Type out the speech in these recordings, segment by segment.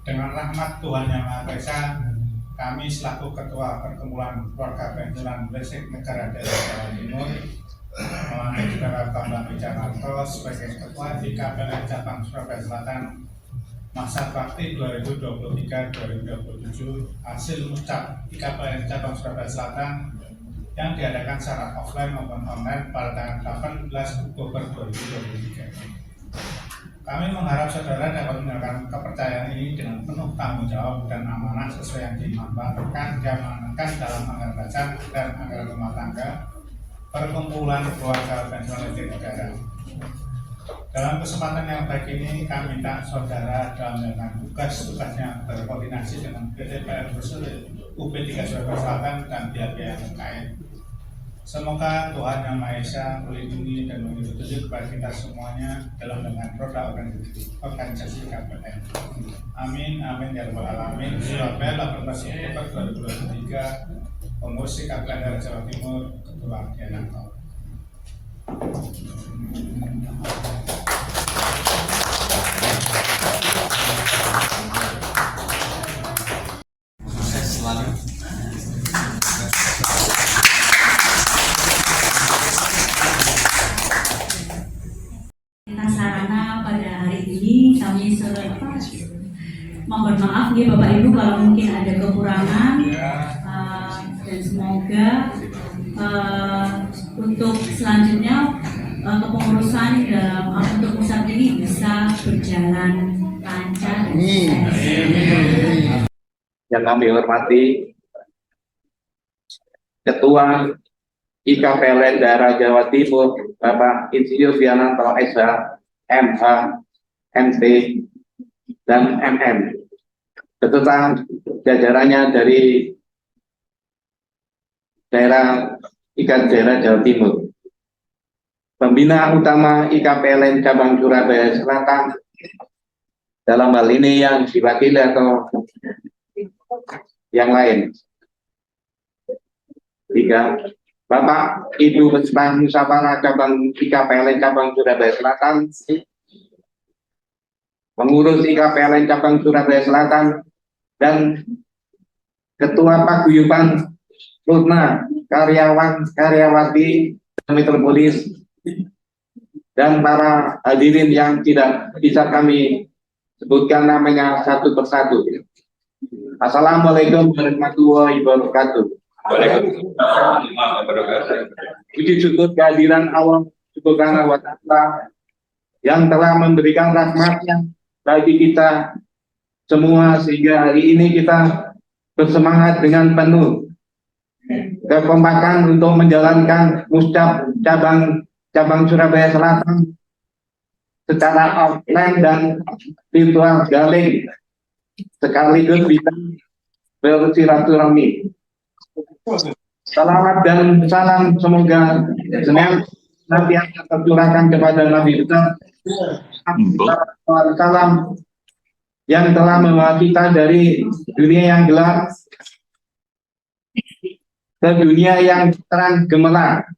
Dengan rahmat Tuhan Yang Maha Esa, kami selaku Ketua Perkumpulan Keluarga Pensiunan Gresik Negara Daerah Jawa Timur melantik Saudara Bambang Wijanarto sebagai Ketua IKPLN Cabang Surabaya Selatan masa bakti 2023-2027 hasil mucap IKPLN Cabang Surabaya Selatan yang diadakan secara offline maupun online pada tanggal 18 Oktober 2023. Kami mengharap saudara dapat menjalankan kepercayaan ini dengan penuh tanggung jawab dan amanah sesuai yang diamanatkan dalam anggaran dasar dan anggaran rumah tangga Perkumpulan Keluarga Pensiunan Listrik Negara. Dalam kesempatan yang baik ini, kami minta saudara dalam menjalankan tugas-tugasnya berkoordinasi dengan PT PLN UP 3 Surabaya Selatan dan pihak-pihak yang terkait. Semoga Tuhan Yang Maha Esa melindungi dan memberi petunjuk kepada kita semuanya dalam dengan roda organisasi IKPLN. Amin, amin ya rabbal alamin. Surabaya 18 Oktober 2023, pengurus IKPLN daerah Jawa Timur, Ketua Wijanarto. Sarana pada hari ini kami mohon maaf nih Bapak Ibu kalau mungkin ada kekurangan, dan semoga untuk selanjutnya kepengurusan dalam untuk pusat ini bisa berjalan lancar. Yang kami hormati Ketua IKPLN Daerah Jawa Timur Bapak Insinyur Wijanarto SH, MH, MT, dan MM, beserta jajarannya dari daerah daerah Jawa Timur. Pembina utama IKPLN Cabang Surabaya Selatan dalam hal ini yang diwakili atau yang lain. 3. Bapak Ibu Peserta Musyawarah Cabang IKPLN Cabang Surabaya Selatan, pengurus IKPLN Cabang Surabaya Selatan, dan Ketua Paguyuban Rutna Karyawati Metropolis, dan para hadirin yang tidak bisa kami sebutkan namanya satu persatu. Assalamualaikum warahmatullahi wabarakatuh. Puji syukur kehadiran Allah Subhanahu wa Ta'ala yang telah memberikan rahmatnya bagi kita semua sehingga hari ini kita bersemangat dengan penuh kekompakan untuk menjalankan mucap cabang Surabaya Selatan secara offline dan virtual daring sekaligus bisa bersilaturahmi. Selamat dan salam semoga senantiasa tercurahkan kepada Nabi besar salam yang telah membawa kita dari dunia yang gelap ke dunia yang terang gemerlap.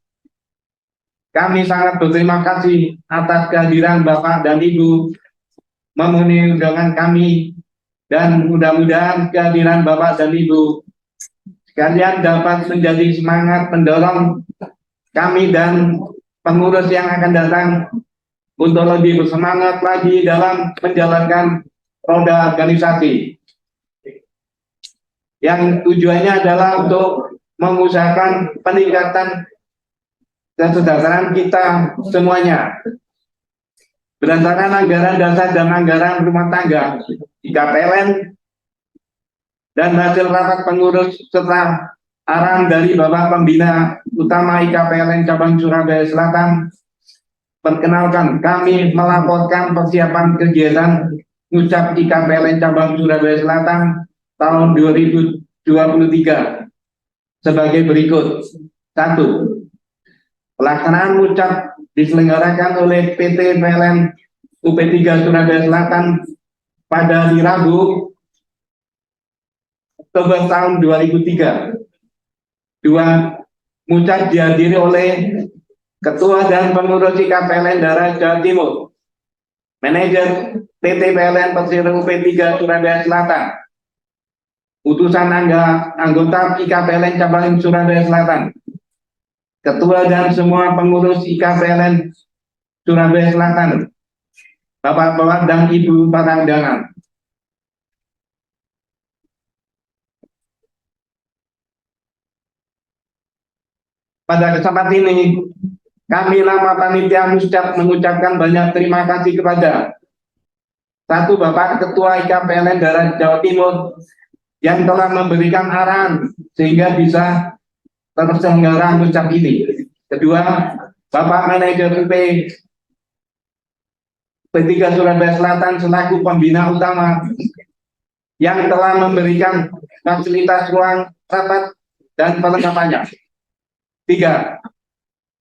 Kami sangat berterima kasih atas kehadiran Bapak dan Ibu memenuhi undangan kami, dan mudah-mudahan kehadiran Bapak dan Ibu kalian dapat menjadi semangat pendorong kami dan pengurus yang akan datang untuk lebih bersemangat lagi dalam menjalankan roda organisasi yang tujuannya adalah untuk mengusahakan peningkatan kesejahteraan kita semuanya berdasarkan anggaran dasar dan anggaran rumah tangga IKPLN dan hasil rapat pengurus serta arahan dari Bapak Pembina Utama IKPLN Cabang Surabaya Selatan. Perkenalkan, kami melaporkan persiapan kegiatan mucap IKPLN Cabang Surabaya Selatan tahun 2023 sebagai berikut. 1. Pelaksanaan mucap diselenggarakan oleh PT PLN UP 3 Surabaya Selatan pada hari Rabu Oktober tahun 2003. 2. Mucap dihadiri oleh Ketua dan Pengurus IKPLN Daerah Jawa Timur Manajer PT PLN Persero UP3 Surabaya Selatan, utusan anggota IKPLN Cabang Surabaya Selatan, ketua dan semua pengurus IKPLN Surabaya Selatan, bapak-bapak dan ibu para undangan. Pada kesempatan ini, kami nama panitia Muscat mengucapkan banyak terima kasih kepada satu Bapak Ketua IKPLN daerah Jawa Timur yang telah memberikan arahan sehingga bisa terselenggara Muscat ini. Kedua, Bapak Manajer UP P3 Surabaya Selatan selaku pembina utama yang telah memberikan fasilitas ruang rapat dan perlengkapannya. Tiga,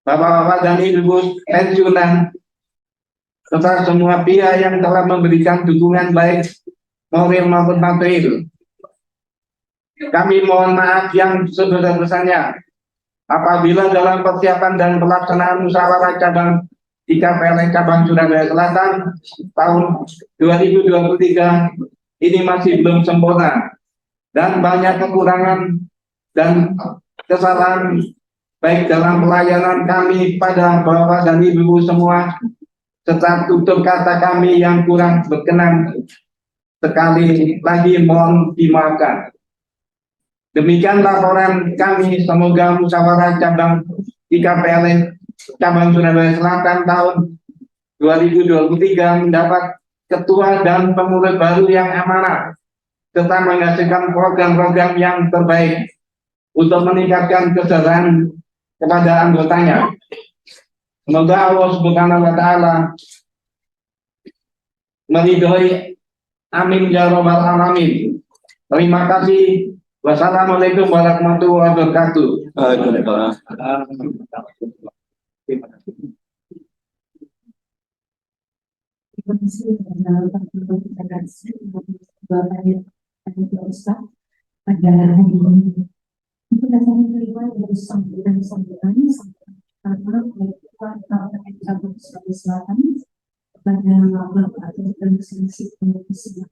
bapak-bapak dan ibu pensiunan serta semua pihak yang telah memberikan dukungan baik moral maupun materi. Kami mohon maaf yang sebesar-besarnya apabila dalam persiapan dan pelaksanaan musyawarah cabang IKPLN Cabang Surabaya Selatan tahun 2023 ini masih belum sempurna dan banyak kekurangan dan kesalahan baik dalam pelayanan kami pada bapak dan ibu semua, serta tutur kata kami yang kurang berkenan. Sekali lagi mohon dimaafkan. Demikian laporan kami, semoga musyawarah cabang IKPLN Cabang Surabaya Selatan tahun 2023 mendapat ketua dan pengurus baru yang amanah, serta menghasilkan program-program yang terbaik untuk meningkatkan kesejahteraan kepada anggotanya. Semoga Allah Subhanahu wa Ta'ala meridhoi. Amin ya rabbal alamin. Terima kasih. Wassalamualaikum warahmatullahi wabarakatuh. Terima kasih pada hari ini. Untuk dasar kelima yang disampaikan karena Cabang Surabaya Selatan pada Bapak dan Komisi Pemerintahan.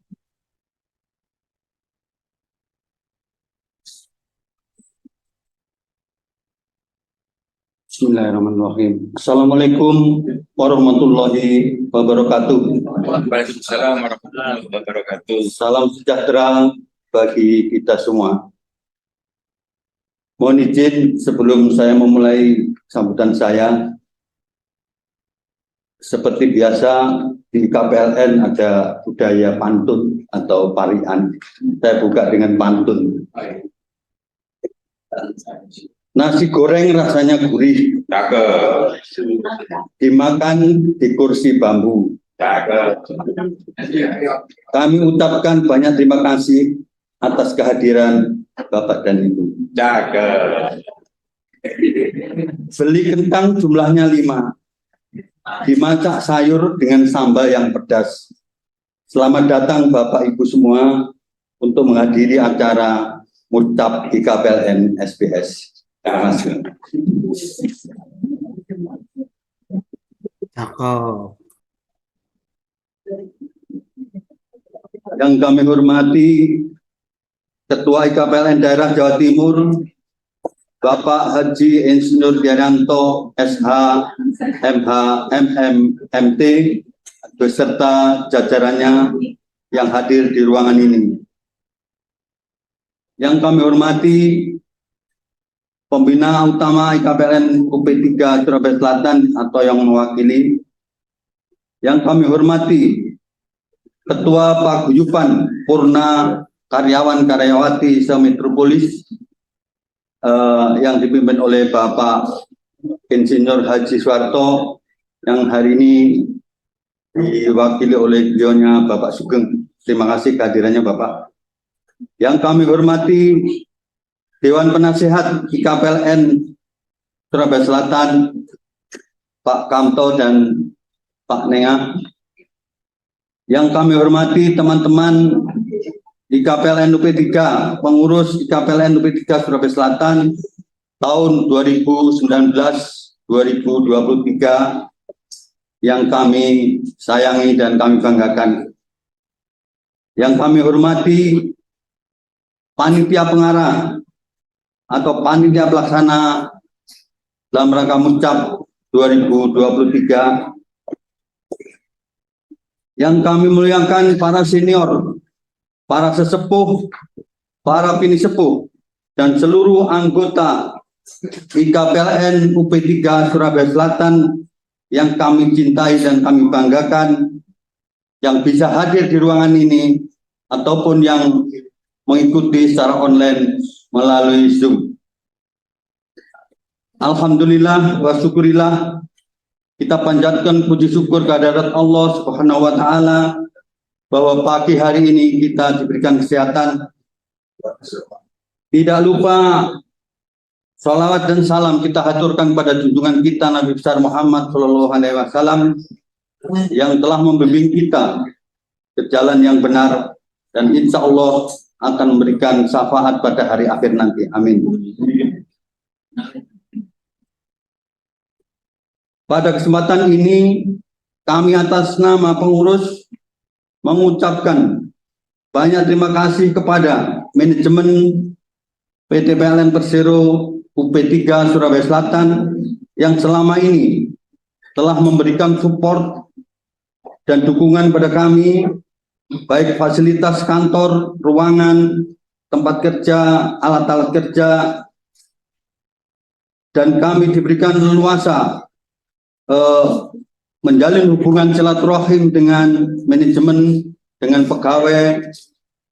Bismillahirrahmanirrahim. Assalamualaikum warahmatullahi wabarakatuh. Waalaikumsalam warahmatullahi wabarakatuh. Salam sejahtera bagi kita semua. Mohon izin sebelum saya memulai sambutan saya, seperti biasa di KPLN ada budaya pantun atau parian. Saya buka dengan pantun. Nasi goreng rasanya gurih, Cakep. dimakan di kursi bambu. Cakep. Kami ucapkan banyak terima kasih atas kehadiran Bapak dan Ibu. Cakep. Beli kentang jumlahnya 5. Dimasak sayur dengan sambal yang pedas. Selamat datang Bapak Ibu semua untuk menghadiri acara Muscat IKPLN SBS. Terima kasih. Yang kami hormati Ketua IKPLN Daerah Jawa Timur, Bapak Haji Insinyur Diananto SH MH MM MT beserta jajarannya yang hadir di ruangan ini. Yang kami hormati Pembina Utama IKPLN UP3 Surabaya Selatan atau yang mewakili. Yang kami hormati Ketua Paguyuban Purna Karyawan-Karyawati Semetropolis yang dipimpin oleh Bapak Insinyur Haji Suwarto yang hari ini diwakili oleh beliaunya Bapak Sugeng. Terima kasih kehadirannya Bapak. Yang kami hormati Dewan Penasehat IKPLN Surabaya Selatan, Pak Kamto dan Pak Nengah. Yang kami hormati teman-teman IKPLN UP3, pengurus IKPLN UP3 Surabaya Selatan tahun 2019-2023 yang kami sayangi dan kami banggakan. Yang kami hormati panitia pengarah atau panitia pelaksana dalam rangka Mucap 2023. Yang kami muliakan para senior, para sesepuh, para bini sepuh, dan seluruh anggota IKPLN UP3 Surabaya Selatan yang kami cintai dan kami banggakan, yang bisa hadir di ruangan ini ataupun yang mengikuti secara online melalui Zoom. Alhamdulillah wa syukurillah, kita panjatkan puji syukur kehadirat Allah Subhanahu wa taala bahwa pagi hari ini kita diberikan kesehatan. Tidak lupa salawat dan salam kita haturkan pada junjungan kita Nabi besar Muhammad SAW yang telah membimbing kita ke jalan yang benar dan insya Allah akan memberikan syafaat pada hari akhir nanti. Amin. Pada kesempatan ini kami atas nama pengurus mengucapkan banyak terima kasih kepada manajemen PT PLN Persero UP3 Surabaya Selatan yang selama ini telah memberikan support dan dukungan pada kami, baik fasilitas kantor, ruangan, tempat kerja, alat-alat kerja, dan kami diberikan leluasa menjalin hubungan silaturahim dengan manajemen, dengan pegawai,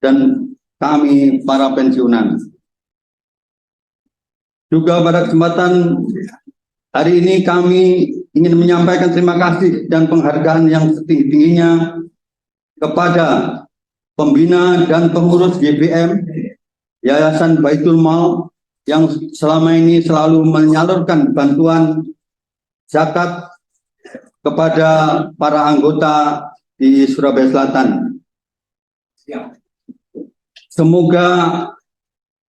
dan kami para pensiunan. Juga pada kesempatan hari ini kami ingin menyampaikan terima kasih dan penghargaan yang setinggi-tingginya kepada pembina dan pengurus GBM Yayasan Baitul Mal yang selama ini selalu menyalurkan bantuan zakat kepada para anggota di Surabaya Selatan. Semoga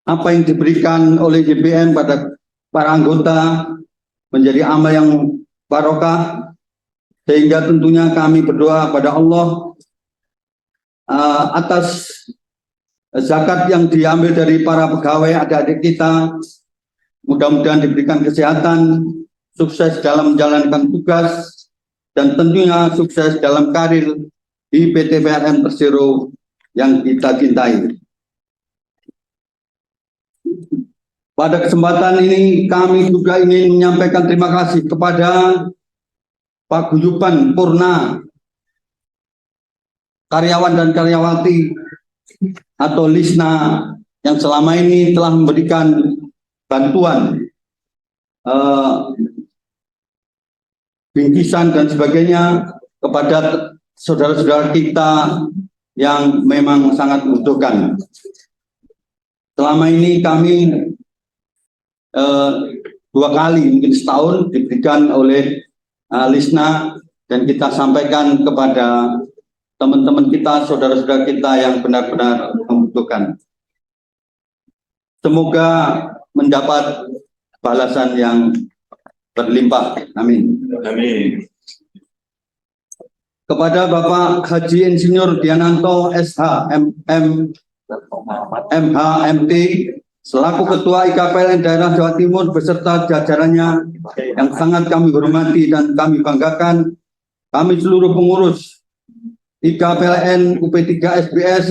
apa yang diberikan oleh GBM pada para anggota menjadi amal yang barokah, sehingga tentunya kami berdoa pada Allah atas zakat yang diambil dari para pegawai adik-adik kita, mudah-mudahan diberikan kesehatan, sukses dalam menjalankan tugas, dan tentunya sukses dalam karir di PT PLN Persero yang kita cintai. Pada kesempatan ini kami juga ingin menyampaikan terima kasih kepada Paguyuban Purna karyawan dan karyawati atau LISNA yang selama ini telah memberikan bantuan bingkisan dan sebagainya kepada saudara-saudara kita yang memang sangat membutuhkan. Selama ini kami 2 kali, mungkin setahun, diberikan oleh LISNA dan kita sampaikan kepada teman-teman kita, saudara-saudara kita yang benar-benar membutuhkan. Semoga mendapat balasan yang berlimpah. Amin. Amin. Kepada Bapak Haji Insinyur Diananto SH MHMT selaku Ketua IKPLN Daerah Jawa Timur beserta jajarannya yang sangat kami hormati dan kami banggakan, kami seluruh pengurus IKPLN UP3 SBS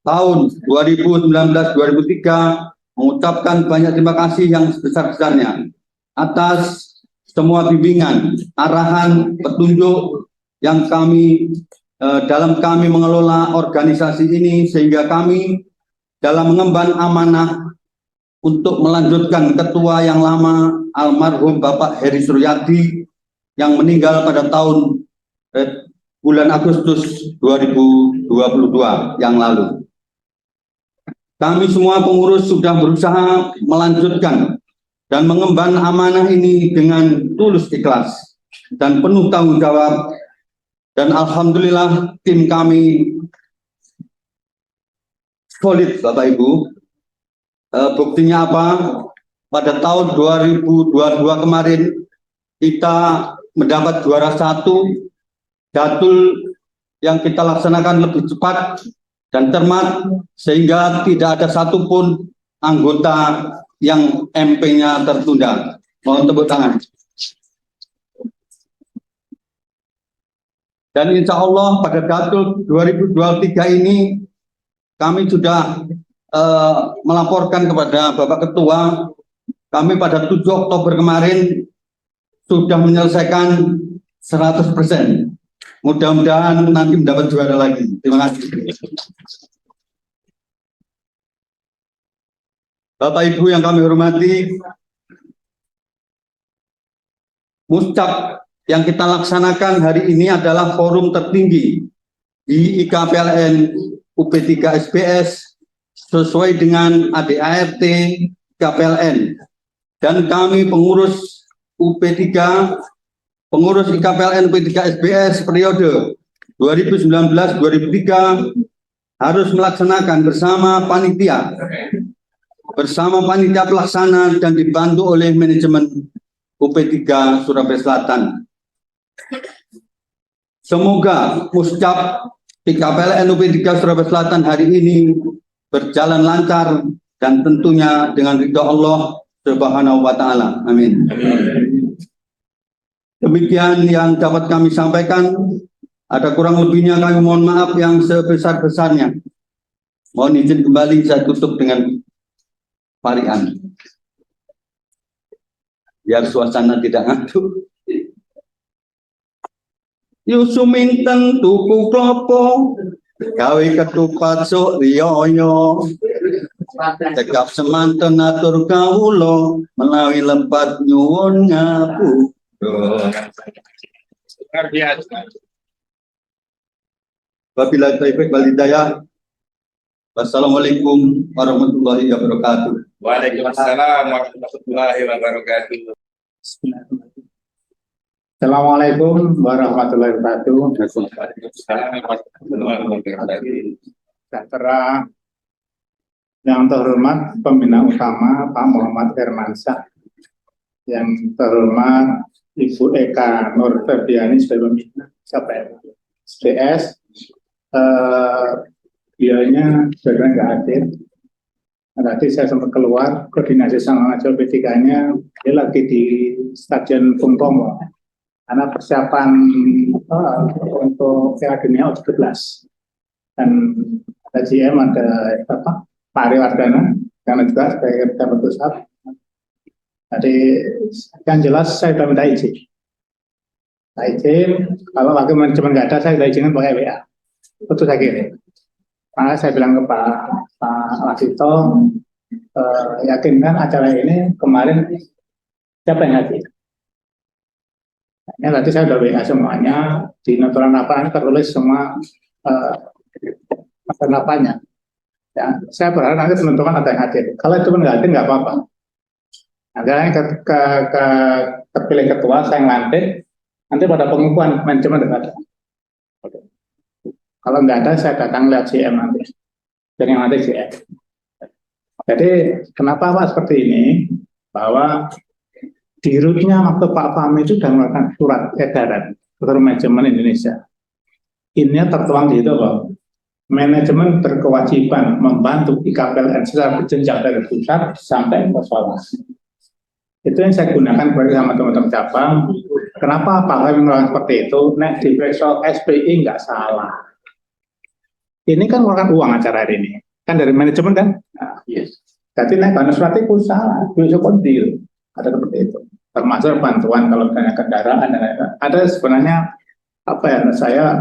tahun 2019-2003 mengucapkan banyak terima kasih yang sebesar-besarnya atas semua bimbingan, arahan, petunjuk yang kami dalam kami mengelola organisasi ini, sehingga kami dalam mengemban amanah untuk melanjutkan ketua yang lama almarhum Bapak Heri Suryadi yang meninggal pada tahun bulan Agustus 2022 yang lalu. Kami semua pengurus sudah berusaha melanjutkan dan mengemban amanah ini dengan tulus ikhlas dan penuh tanggung jawab. Dan alhamdulillah tim kami solid, Bapak Ibu. Buktinya apa? Pada tahun 2022 kemarin kita mendapat juara 1, Datul yang kita laksanakan lebih cepat dan cermat sehingga tidak ada satupun anggota yang MP-nya tertunda. Mohon tepuk tangan. Dan insya Allah pada Datul 2023 ini kami sudah melaporkan kepada Bapak Ketua, kami pada 7 Oktober kemarin sudah menyelesaikan 100%. Mudah-mudahan nanti mendapat juara lagi. Terima kasih. Bapak Ibu yang kami hormati, Muscap yang kita laksanakan hari ini adalah forum tertinggi di IKPLN UP3 SBS sesuai dengan ADART IKPLN. Dan kami pengurus UP3, pengurus IKPLN UP3 SBS periode 2019-2003 harus melaksanakan bersama panitia pelaksana dan dibantu oleh manajemen UP3 Surabaya Selatan. Semoga Muscap IKPLN UP3 Surabaya Selatan hari ini berjalan lancar dan tentunya dengan ridha Allah Subhanahu wa taala. Amin. Demikian yang dapat kami sampaikan. Ada kurang lebihnya kami mohon maaf yang sebesar-besarnya. Mohon izin kembali saya tutup dengan parian. Biar suasana tidak ngantuk. Yusuminten tuku klopo, gawe ketupat sok riyoyo. Cekap semanten atur kawula, menawi lempat nyuwun ngapu. Luar biasa. Wabillahi taufiq wal hidayah. Wassalamualaikum warahmatullahi wabarakatuh. Waalaikumsalam warahmatullahi wabarakatuh. Assalamualaikum warahmatullahi wabarakatuh. Waalaikumsalam warahmatullahi wabarakatuh. Sejahtera. Yang terhormat pembina utama Pak Muhammad Hermansyah, yang terhormat Ibu Eka Nur Febriani sebagai pembina SBS. Biayanya sebenarnya nggak hadir. Tadi saya sempat keluar koordinasi sama Majel P3-nya, dia lagi di Stadion Bung Tomo karena persiapan untuk Piala Dunia U17 dan ada GM, ada Pak Ari Wardana karena juga sebagai pejabat pusat. Jadi yang jelas saya sudah minta izin. Kalau wakil manajemen nggak ada, saya sudah izinkan pakai WA. Itu saya kirim. Maka saya bilang ke Pak Lasito, yakinkan acara ini kemarin siapa yang hadir? Nah, nanti saya sudah WA semuanya, di notulen lapangan tertulis semua lapangannya. Ya, saya berharap nanti teman-teman ada yang hadir. Kalau itu nggak hadir nggak apa-apa. Nanti terpilih ketua, saya ngelantik, nanti pada pengukuhan manajemen ada. Kalau nggak ada, saya datang lihat GM nanti. Dan yang nanti GM. Jadi, kenapa Pak seperti ini? Bahwa di rootnya waktu Pak Fahmi itu sudah mengeluarkan surat edaran untuk manajemen Indonesia. Ini tertuang di itu bahwa manajemen berkewajiban membantu IKPLN secara berjenjang dari pusat sampai ke bawah. Itu yang saya gunakan bersama teman-teman cabang. Kenapa Pak Fahmi mengeluarkan seperti itu? Nek di soal SPI nggak salah. Ini kan mengeluarkan uang acara hari ini, kan dari manajemen kan? Nah, yes. Jadi naik bonus surat itu salah, besok deal, ada seperti itu. Termasuk bantuan kalau misalnya kendaraan dan lain-lain. Ada sebenarnya apa ya? Saya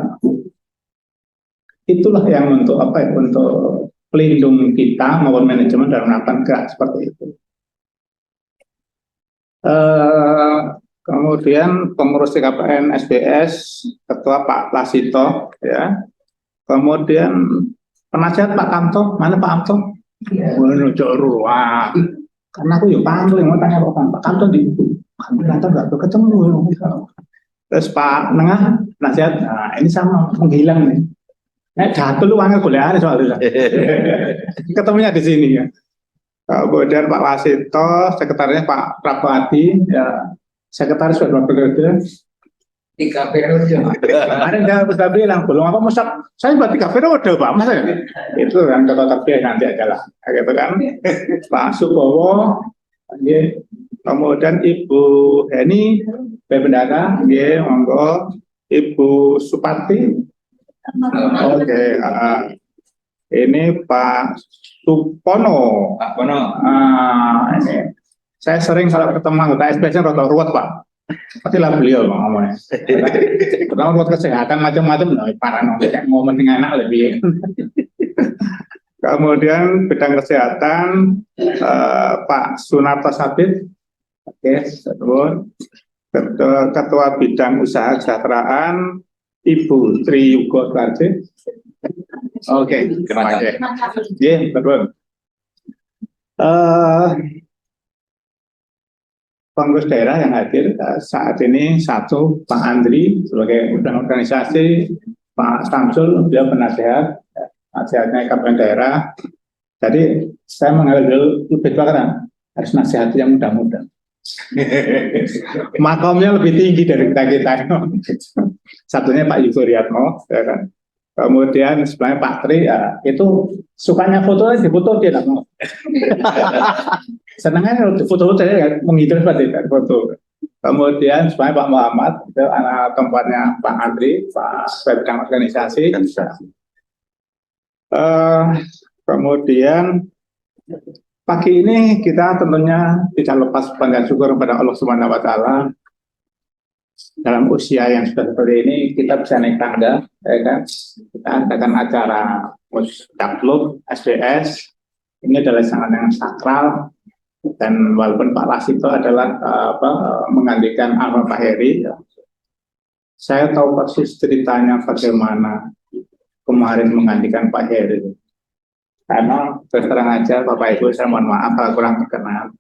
itulah yang untuk apa ya? Untuk pelindung kita maupun manajemen dalam melakukan gerak seperti itu. Kemudian pengurus IKPLN SBS, Ketua Pak Lasito, ya. Kemudian penasihat Pak Kamto, mana Pak Kamto? Menuju ruang. Karena aku ya panggil mau tanya Pak Kamto di Kamto nggak ketemu. Terus Pak Nengah penasihat, nah ini sama menghilang nih. Jatuh lu uangnya boleh ada soalnya. Ketemunya di sini ya. Kemudian Pak Wasito, sekretarisnya Pak Prabu Adi, ya sekretaris sudah periode. 3 periode. Kemarin saya bilang, belum apa masa saya buat 3 periode Pak, masa ya? Itu yang tetap nanti aja lah, gitu kan. Pak Subowo, kemudian Ibu Heni, Bendara, monggo, Ibu Supati, oke, ini Pak Supono, ini saya sering kalau ketemu anggota SBS rada ruwet Pak. Pastilah beliau ngomongnya. Pertama buat kesehatan macam-macam, parah ngomong dengan enak lebih. Kemudian bidang kesehatan Pak Sunarto Sabit, oke, Ketua Bidang Usaha Kesejahteraan Ibu Tri Yugo Tlarje, oke, terima kasih. Betul. Pengurus daerah yang hadir saat ini satu Pak Andri sebagai organisasi, Pak Samsul dia penasehat, nasihatnya kabupaten daerah. Jadi saya mengambil lebih tua karena harus nasihati yang muda-muda. Makamnya lebih tinggi dari kita. Satunya Pak Yugo Riyatmo, ya kan? Kemudian sebenarnya Pak Tri ya, itu sukanya foto di foto dia mau. Senangnya kalau di foto saya menghidupkan seperti itu foto. Kemudian sebenarnya Pak Muhammad itu anak tempatnya Pak Andri, Pak Bidang Organisasi. Kemudian pagi ini kita tentunya tidak lepas panjang syukur kepada Allah Subhanahu Wa Taala. Dalam usia yang sudah seperti ini kita bisa naik tangga, ya kan? Kita adakan acara Musdaklub SDS. Ini adalah sangat yang sakral dan walaupun Pak Lasito adalah menggantikan almarhum Pak Heri, ya. Saya tahu persis ceritanya bagaimana kemarin menggantikan Pak Heri. Karena terang aja Bapak Ibu saya mohon maaf kalau kurang berkenan.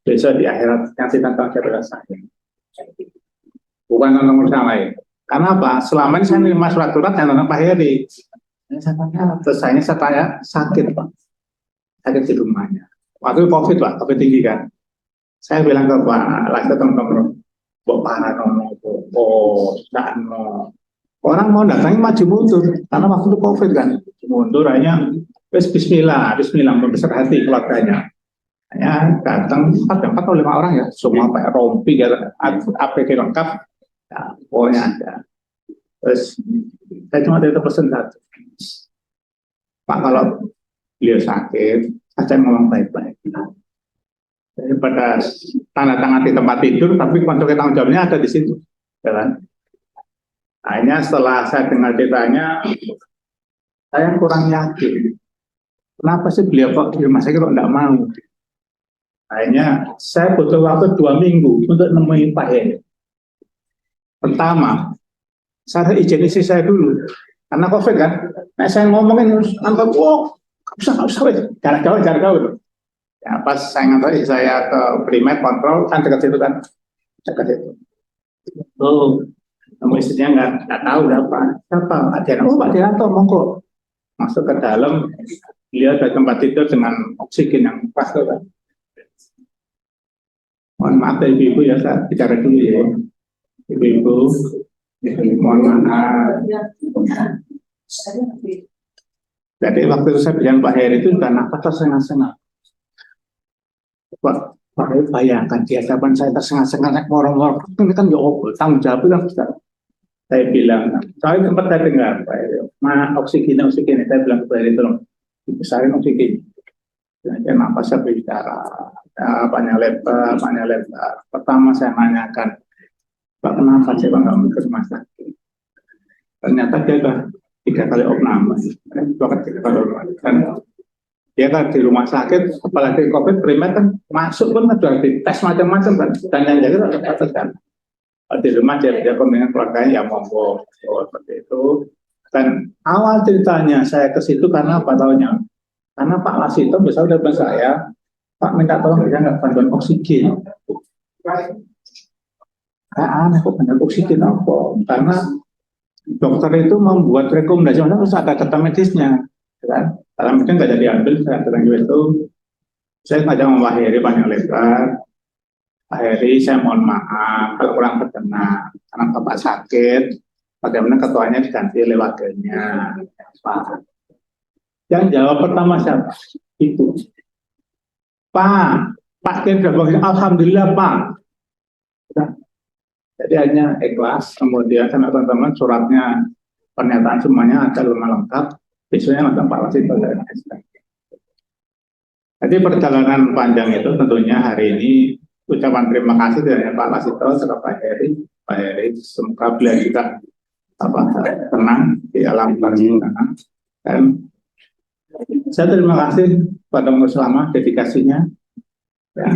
Besok di akhirat yang tentang saya saya. Bukan tentang urusan lain. Karena apa? Selama ini saya menerima surat-surat yang tentang Pak Heri. Saya tanya, terus saya tanya sakit Pak, sakit di rumahnya. Waktu COVID Pak, COVID tinggi kan. Saya bilang ke Pak Lasito teman-teman, Pak Paranono, orang mau datangnya maju mundur, karena waktu itu COVID kan, mundur hanya Bismillah, membesar hati keluarganya. Ya, datang 4 atau 5 orang ya, semua pakai rompi, APD lengkap, ya, pokoknya ada. Terus saya cuma ada pesan satu, Pak kalau beliau sakit, saya ngomong baik-baik. Daripada tanda tangan di tempat tidur, tapi konsekuensi tanggung jawabnya ada di situ, ya. Akhirnya setelah saya dengar ceritanya, saya kurang yakin. Kenapa sih beliau kok di rumah sakit kok enggak mau? Akhirnya saya butuh waktu 2 minggu untuk nemuin Pak Heri. Pertama, saya izin istri saya dulu, karena COVID kan. Nah, saya ngomongin ngantor, nggak usah, jarak jauh. Ya, pas saya ngantor istri saya ke primer kontrol, kan dekat situ kan, dekat situ. Nemu istrinya nggak tahu siapa. Pak Dianto, monggo masuk ke dalam. Beliau ada tempat tidur dengan oksigen yang pas kan. Mohon maaf ibu-ibu ya, saya bicara dulu ya. Ibu-ibu, mohon maaf. Jadi waktu itu saya bilang Pak Heri itu sudah nafas tersengah-sengah. Pak Heri bayangkan di hadapan saya tersengah-sengah naik morong-morong. Ini kan ya tanggung jawab kan. Saya bilang, saya sempat saya dengar Pak Heri, oksigen. Saya bilang ke Pak Heri, tolong dibesarin oksigen. Kenapa saya bicara? Banyak lebar. Pertama saya nanyakan, Pak kenapa saya nggak mau ke rumah sakit? Ternyata dia sudah 3 kali opname, 2 kali opname. Dia kan di rumah sakit, apalagi COVID primer kan masuk pun sudah dites macam-macam kan, dan yang jaga tetap kan. Di rumah dia dengan keluarganya ya monggo seperti itu. Dan awal ceritanya saya ke situ karena apa tahunya? Karena Pak Lasito besar dari saya, Pak minta tolong dia nggak bantuan oksigen. Aneh kok bantuan oksigen apa? Karena dokter itu membuat rekomendasi, harus ada data medisnya, kan? Dalam itu nggak jadi ambil, saya datang itu, saya ngajak Pak Heri panjang lebar. Pak Heri, saya mohon maaf kalau kurang berkenan. karena bapak sakit, bagaimana ketuanya diganti oleh wakilnya. Pak. Yang jawab pertama siapa? Itu. Pak Ken alhamdulillah Pak. Jadi hanya ikhlas, kemudian sama teman-teman suratnya, pernyataan semuanya ada lengkap, besoknya nonton Pak Wasito. Jadi perjalanan panjang itu tentunya hari ini ucapan terima kasih dari Pak Wasito serta Pak Heri, semoga beliau juga tenang di alam sana. Dan saya terima kasih pada Mas Selama dedikasinya. Ya.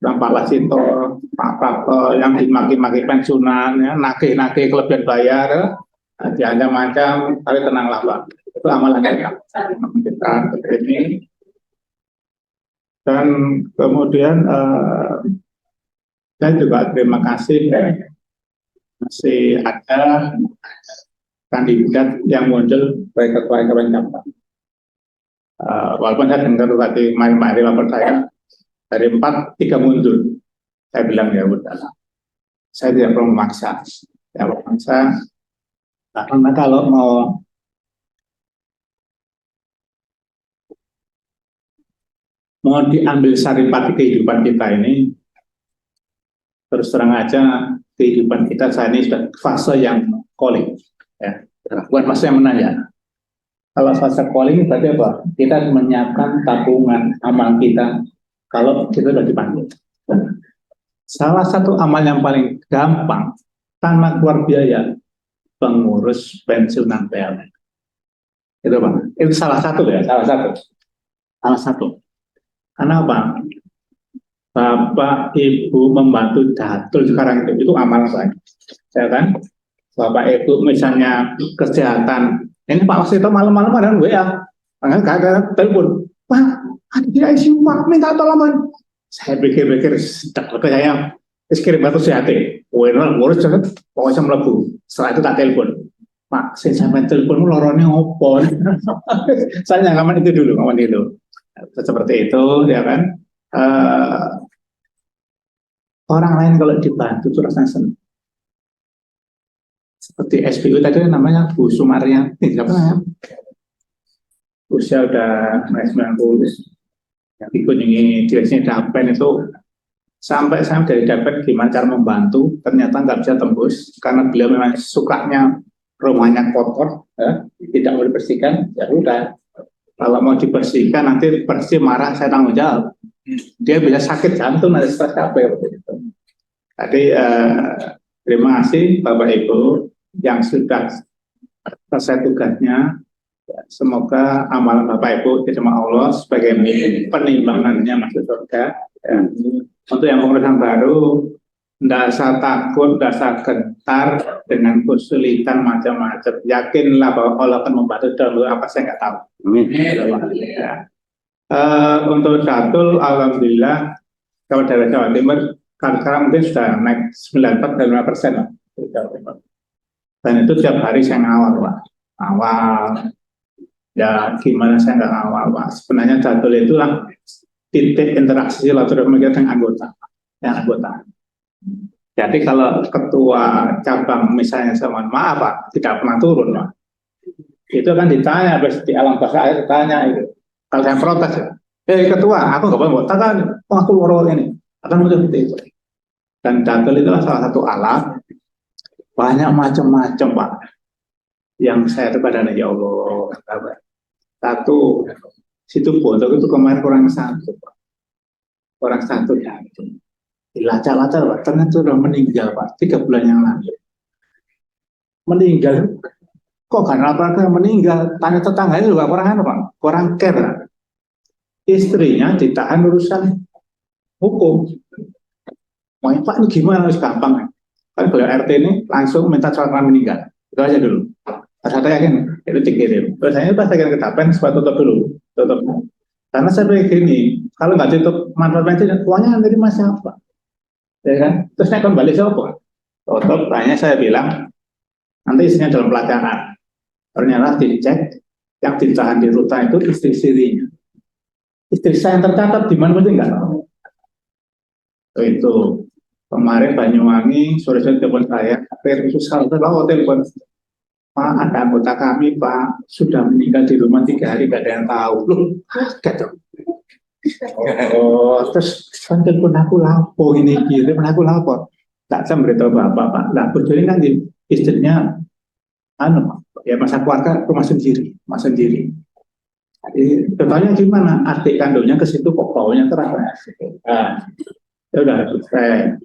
Dan Pak Wasito, Pak Prapto yang dimaki-maki pensiunan, ya, nagih-nagih kelebihan bayar, diancam-ancam, tapi tenanglah Pak. Itu amalan kita ini. Dan kemudian saya juga terima kasih masih ada kandidat yang muncul sebagai ketua cabang. Walaupun saya dengar tadi main-main lapor saya, dari 4, 3 mundur. Saya bilang ya udah, saya tidak perlu memaksa. Karena kalau mau diambil saripati kehidupan kita ini, terus terang aja kehidupan kita saat ini sudah fase yang calling, ya, bukan fase yang menanya. Kalau fase calling berarti apa? Kita menyiapkan tabungan amal kita. Kalau kita sudah dipanggil, salah satu amal yang paling gampang tanpa keluar biaya, pengurus pensiunan PLN. Itu Pak, itu salah satu ya, salah satu. Karena apa? Bapak Ibu membantu datul sekarang itu amal banyak, ya kan? Bapak Ibu misalnya kesehatan, ini Pak Wasito malam-malam ada WA, nggak ada telepon, Pak. Ada di ICU, Pak, minta tolongan. Saya pikir-pikir, sedang ke saya, kirim batu sehati. Ngurus jangan, pokoknya melebu. Setelah itu tak telepon. Pak, saya sampai teleponmu lorongnya ngopo. Saya ngaman itu dulu. Seperti itu, ya kan. Orang lain kalau dibantu, itu rasanya senang. Seperti SPU tadi namanya Bu Sumaryanti, siapa namanya? Usia udah 90. Yang dikunjungi direksi Dapen itu sampai saya dari Dapen gimana cara membantu, ternyata nggak bisa tembus karena beliau memang sukanya rumahnya kotor, ya, tidak mau dibersihkan. Ya udah, kalau mau dibersihkan nanti bersih marah saya tanggung jawab. Dia bisa sakit jantung, ada stres apa begitu. Jadi terima kasih Bapak Ibu yang sudah selesai tugasnya. Semoga amalan Bapak Ibu diterima Allah sebagai penimbangannya masuk surga. Ya. Untuk yang pengurusan baru, tidak usah takut, tidak usah gentar dengan kesulitan macam-macam. Yakinlah bahwa Allah akan membantu dalam apa saya nggak tahu. Ya. Untuk datul, alhamdulillah, kalau dari Jawa Timur, sekarang mungkin sudah naik 94,5% lah. Dan itu tiap hari saya ngawal, Pak. Awal. Ya gimana saya nggak ngawal Pak. Sebenarnya datul itulah titik interaksi silaturahmi kita dengan anggota. Jadi kalau ketua cabang misalnya sama maaf Pak, tidak pernah turun Pak. Itu kan ditanya, di alam bahasa air ditanya itu. Kalau saya protes ya, ketua, aku nggak boleh kan, aku loro ini. Akan muncul seperti itu. Dan datul itulah salah satu alat, banyak macam-macam Pak. Yang saya terpadanya ya Allah. Satu, situ bodoh itu kemarin kurang satu Pak. Kurang satu ya. Dilacak-lacak Pak, ternyata sudah meninggal Pak, 3 bulan yang lalu. Meninggal, kok karena apa meninggal? Tanya tetangganya juga kurang Pak, kurang care. Istrinya ditahan urusan hukum. Wah Pak ini gimana? Harus gampang. Kan beliau RT ini langsung minta surat meninggal. Itu aja dulu. Saya yakin itu dikirim. Terus saya pas akan ke Dapen, supaya tutup dulu, tutup. Karena saya pikir gini, kalau nggak tutup manfaat pensiun, uangnya dari siapa? Ya kan? Terus saya kembali siapa? Tutup. Tanya saya bilang, nanti isinya dalam pelajaran. Ternyata dicek, yang ditahan di rutan itu istri-istrinya. Istri saya yang tercatat di mana pun nggak tahu. Itu Kemarin Banyuwangi, sore-sore telepon saya, susah, telepon. Pak, ada anggota kami, Pak, sudah meninggal di rumah 3 hari, gak ada yang tahu. Loh, gitu. Oh, terus kan telepon aku lapor ini, telepon aku lapor. Tak saya beritahu Bapak, Pak. Nah, bojone kan istrinya, ya masa keluarga rumah sendiri. Jadi, contohnya gimana? Adik kandungnya ke situ kok baunya keras. Nah, ya udah selesai.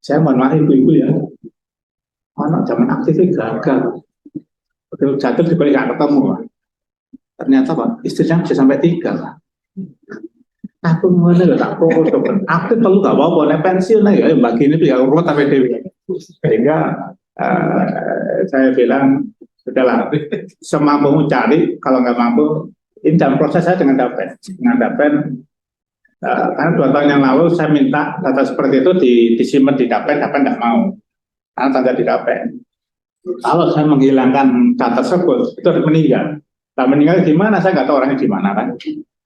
Saya mohon maaf ibu-ibu ya. Anak zaman aktifnya gagal. Betul jatuh juga nggak ketemu. Ternyata Pak, istrinya bisa sampai 3 lah. Aku mana nggak tak perlu. Aktif perlu nggak apa-apa. Pensiun ya bagi ini ya urut sampai dewi. Sehingga saya bilang sudahlah, semampumu cari. Kalau nggak mampu, ini dalam proses saya dengan dapen. Karena 2 tahun yang lalu saya minta data seperti itu disimpan di dapen nggak mau. Karena tanda di dapen. Kalau saya menghilangkan data tersebut, itu harus meninggal. Nah, meninggal gimana? Saya nggak tahu orangnya di mana kan.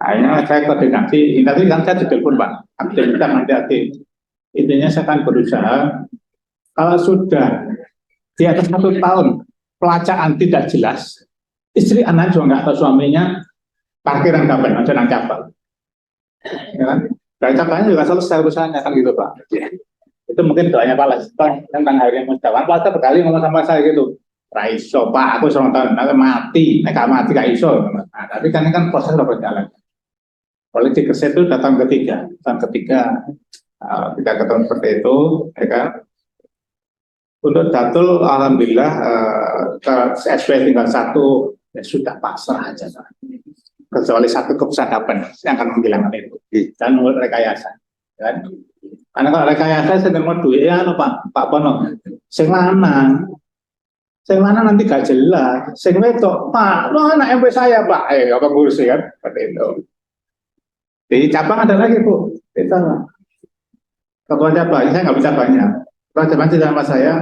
Akhirnya saya koordinasi, nanti kan saya ditelepon Pak, aktivitas nanti. Intinya saya akan berusaha, kalau sudah di atas 1 tahun, pelacaan tidak jelas, istri anak juga nggak tahu suaminya, parkiran dapen, jangan cabang. Ya kan? Dari cabangnya juga selesai urusannya kan gitu Pak. Itu mungkin doanya Pak Laston tentang hari Mustafa. Pak berkali ngomong sama saya gitu, Raiso Pak, aku 1 tahun nanti mati, mati gak iso. Nah, tapi kan ini kan proses sudah berjalan. Politik kerja itu datang ketiga, kita ketemu seperti itu, ya kan. Untuk Datul, alhamdulillah SP tinggal 1, ya sudah pasrah aja. Kecuali 1 keputusan yang akan menghilangkan itu dan menurut rekayasa. Kan? Karena kalau rekayasa saya mau duit ya Pak Pono, sing lanang nanti gak jelas, sing wedok Pak, lo anak MP saya Pak, apa ngurus kan seperti itu. Di cabang ada lagi Bu, kita ketua cabang saya nggak bisa banyak. Ketua cabang sama saya,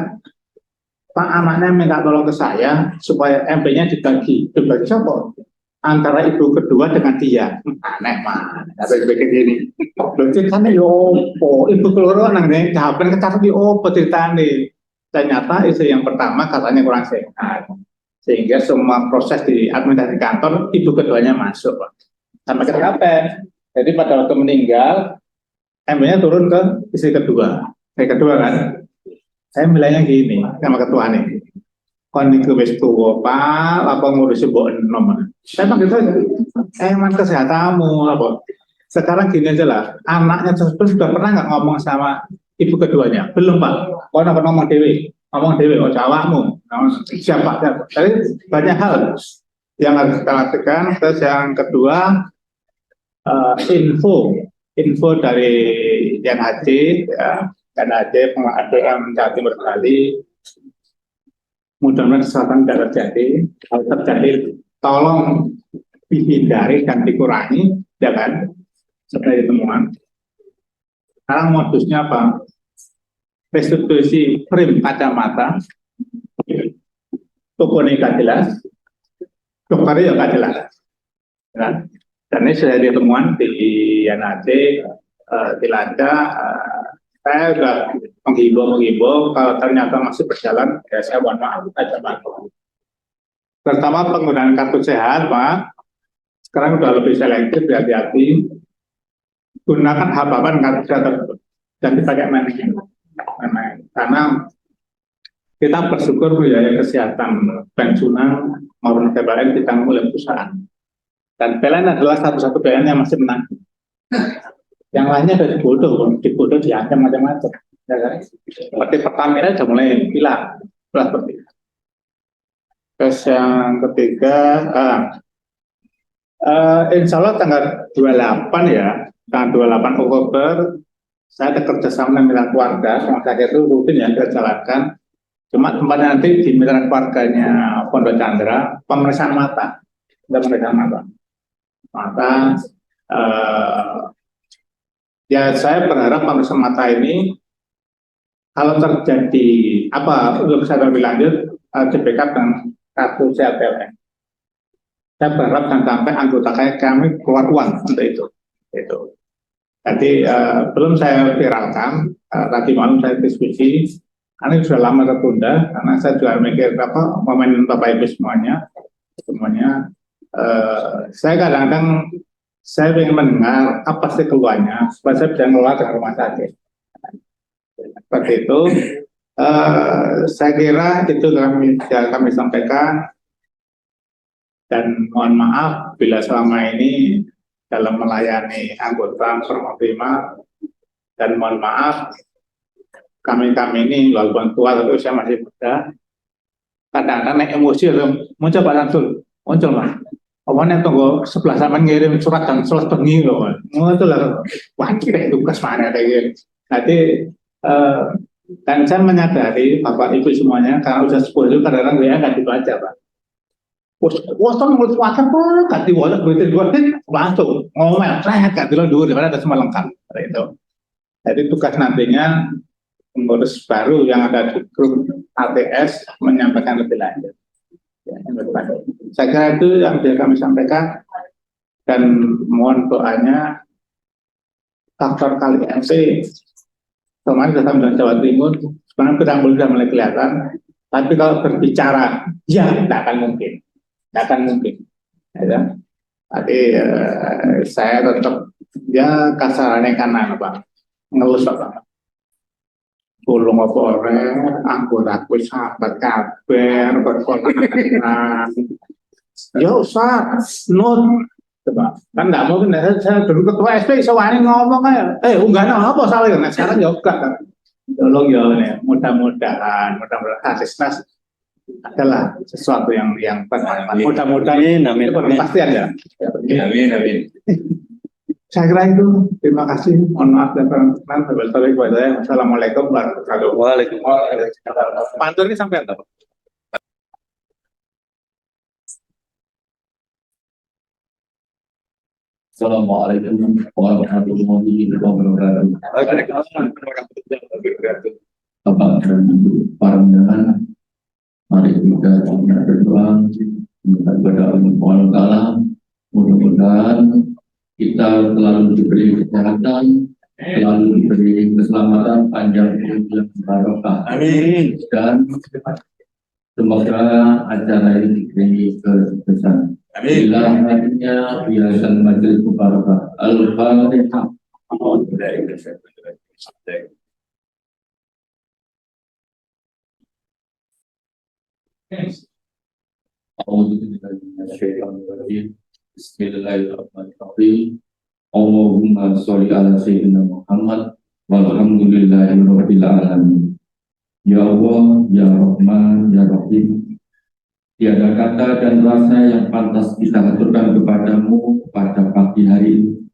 Pak anaknya minta tolong ke saya supaya MP-nya dibagi siapa? Antara ibu kedua dengan dia. Aneh mah, ada begini ini. Berarti kan ibu keloro nang nih, jawaban kecatat di ceritane. Ternyata istri yang pertama katanya kurang sehat, sehingga semua proses di administrasi kantor ibu keduanya masuk, Pak. Sampai ke KPN. Jadi pada waktu meninggal, MP-nya turun ke istri kedua. Kan? Saya bilangnya gini sama ketua nih. Kon niku wis tuwa Pak, apa ngurusi mbok enom. Saya bilang gitu, emang kesehatanmu apa? Sekarang gini aja lah, anaknya tersebut sudah pernah nggak ngomong sama ibu keduanya? Belum Pak. Kau nak ngomong dewi, oh cawakmu. Siapa? Jadi banyak hal yang harus kita lakukan. Terus yang kedua, info dari YNHC, YNHC pengadaan Jawa Timur Bali. Mudah-mudahan kesalahan tidak terjadi. Kalau terjadi, tolong dihindari dan dikurangi, ya kan? Seperti temuan. Sekarang modusnya apa? Restitusi frame kacamata, tokonya nggak jelas, dokternya juga nggak jelas. Ya. Dan ini sudah ditemuan di YNHC, di Landa. Saya sudah menghimbau kalau ternyata masih berjalan, ya saya mohon maaf aja Pak. Pertama penggunaan kartu sehat Pak, sekarang sudah lebih selektif, hati-hati. Gunakan hap-hapan kartu sehat tersebut dan dipakai main. Karena kita bersyukur biaya kesehatan pensiunan maupun PLN ditanggung oleh perusahaan. Dan PLN adalah satu-satu PLN yang masih menang. Yang lainnya ada dibodoh diancam macam-macam. Ya kan? Seperti Pertamina sudah mulai hilang. Seperti itu. Terus yang ketiga, insya Allah tanggal 28 ya, tanggal 28 Oktober, saya ada kerjasama dengan mitra keluarga, sama saya itu rutin yang kita jalankan. Cuma tempatnya nanti di mitra keluarganya Pondok Chandra, pemeriksaan mata. Ya saya berharap pemeriksaan mata ini kalau terjadi untuk saya lebih lanjut di backup dengan kartu sehat PLN. Saya berharap dan sampai anggota kami keluar uang untuk itu. Jadi belum saya viralkan, tadi malam saya diskusi, karena sudah lama tertunda, karena saya juga mikir momen Bapak Ibu semuanya, saya kadang-kadang saya ingin mendengar apa sih keluhannya supaya saya bisa ngelola dengan rumah sakit. Seperti itu, saya kira itu kami sampaikan, dan mohon maaf bila selama ini dalam melayani anggota Formaprima, dan mohon maaf kami ini walaupun tua tapi usia masih muda, kadang-kadang naik emosi muncul Pak Samsul, muncul Mas. Awalnya tunggu sebelah sama ngirim surat dan setelah bengi loh, itu lah wajib itu tugas mana kayak gitu. Jadi dan saya menyadari Bapak Ibu semuanya karena usia 10 kadang-kadang dia nggak dibaca Pak. Woston mulut wakan Pak, ganti wallet berarti langsung ngomel, saya ganti lo dulu daripada ada semua lengkap itu. Jadi tugas nantinya pengurus baru yang ada di grup ATS menyampaikan lebih lanjut. Ya, saya kira itu yang bisa kami sampaikan, dan mohon doanya. Faktor kali MC kemarin datang dari Jawa Timur, sebenarnya pedang sudah mulai kelihatan, tapi kalau berbicara ya tidak akan mungkin, ya. Jadi saya tetap ya kasarannya karena Pak ngelus Pak. Tolong apa orang anggota aku sahabat kabar berkoneksi. Ya usah not, kan nggak mungkin. Saya dulu ketua SP sewani ngomong aja, enggak apa salah ya. Nah, sekarang ya enggak. Tolong ya, mudah-mudahan asisnas adalah sesuatu yang bermanfaat. Mudah-mudahan pasti ada. Amin. Saya kira itu. Terima kasih. Mohon maaf dan perkenan. Wassalamualaikum warahmatullahi wabarakatuh. Waalaikumsalam. Pantur ini sampai apa? Assalamualaikum warahmatullahi wabarakatuh. Waalaikumsalam warahmatullahi wabarakatuh. Bapak dan Ibu para undangan, mari kita berdoa kepada Allah. Mudah-mudahan kita selalu diberi kesehatan, selalu diberi keselamatan, panjang umur yang barokah. Amin. Dan semoga acara ini diberi kesuksesan. Amin. Ilahnya biasan majelis mubarakah. Al-Fatihah. Bismillahirrahmanirrahim. Allahumma sholli ala sayyidina Muhammad walhamdulillahirabbil alamin. Ya Allah, ya Rahman, ya Rahim. Tiada kata dan rasa yang pantas kita aturkan kepadamu pada pagi hari ini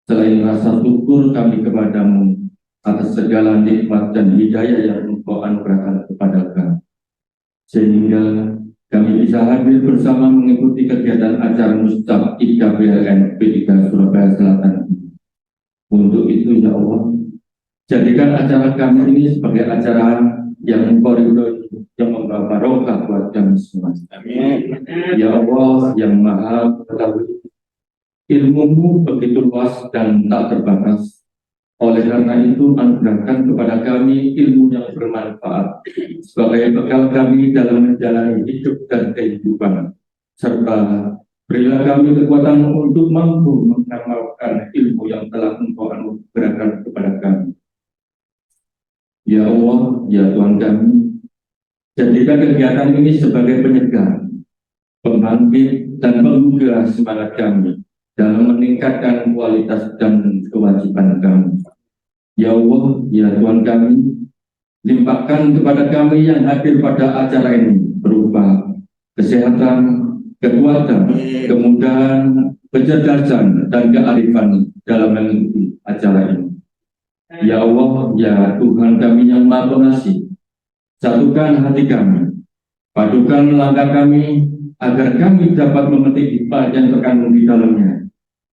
selain rasa syukur kami kepadamu atas segala nikmat dan hidayah yang Engkau anugerahkan kepada kami, sehingga kami bisa hadir bersama mengikuti kegiatan acara Mustaq IKBLN P3 Surabaya Selatan. Untuk itu ya Allah, jadikan acara kami ini sebagai acara yang Engkau ridhoi, yang membawa barokah buat kami semua. Amin. Ya Allah yang Maha Mengetahui, ilmu-Mu begitu luas dan tak terbatas. Oleh karena itu, anugerahkan kepada kami ilmu yang bermanfaat sebagai bekal kami dalam menjalani hidup dan kehidupan, serta berilah kami kekuatan untuk mampu mengamalkan ilmu yang telah Engkau anugerahkan kepada kami. Ya Allah, ya Tuhan kami, jadikan kegiatan ini sebagai penyegar, pembangkit, dan penggugah semangat kami dalam meningkatkan kualitas dan kewajiban kami. Ya Allah, ya Tuhan kami, limpahkan kepada kami yang hadir pada acara ini berupa kesehatan, kekuatan, kemudahan, kecerdasan, dan kearifan dalam mengikuti acara ini. Ya Allah, ya Tuhan kami yang Maha Pengasih, satukan hati kami, padukan langkah kami, agar kami dapat memetik hikmah yang terkandung di dalamnya.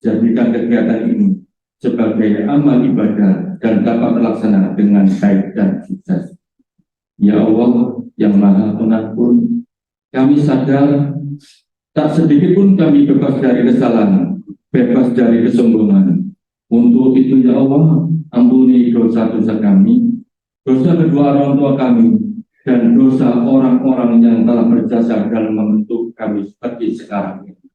Jadikan kegiatan ini sebagai amal ibadah dan dapat terlaksana dengan baik dan sukses. Ya Allah yang Maha Pengampun, kami sadar tak sedikit pun kami bebas dari kesalahan, bebas dari kesombongan, Untuk itu ya Allah, ampuni dosa-dosa kami, dosa kedua orang tua kami, dan dosa orang-orang yang telah berjasa dalam membentuk kami seperti sekarang ini.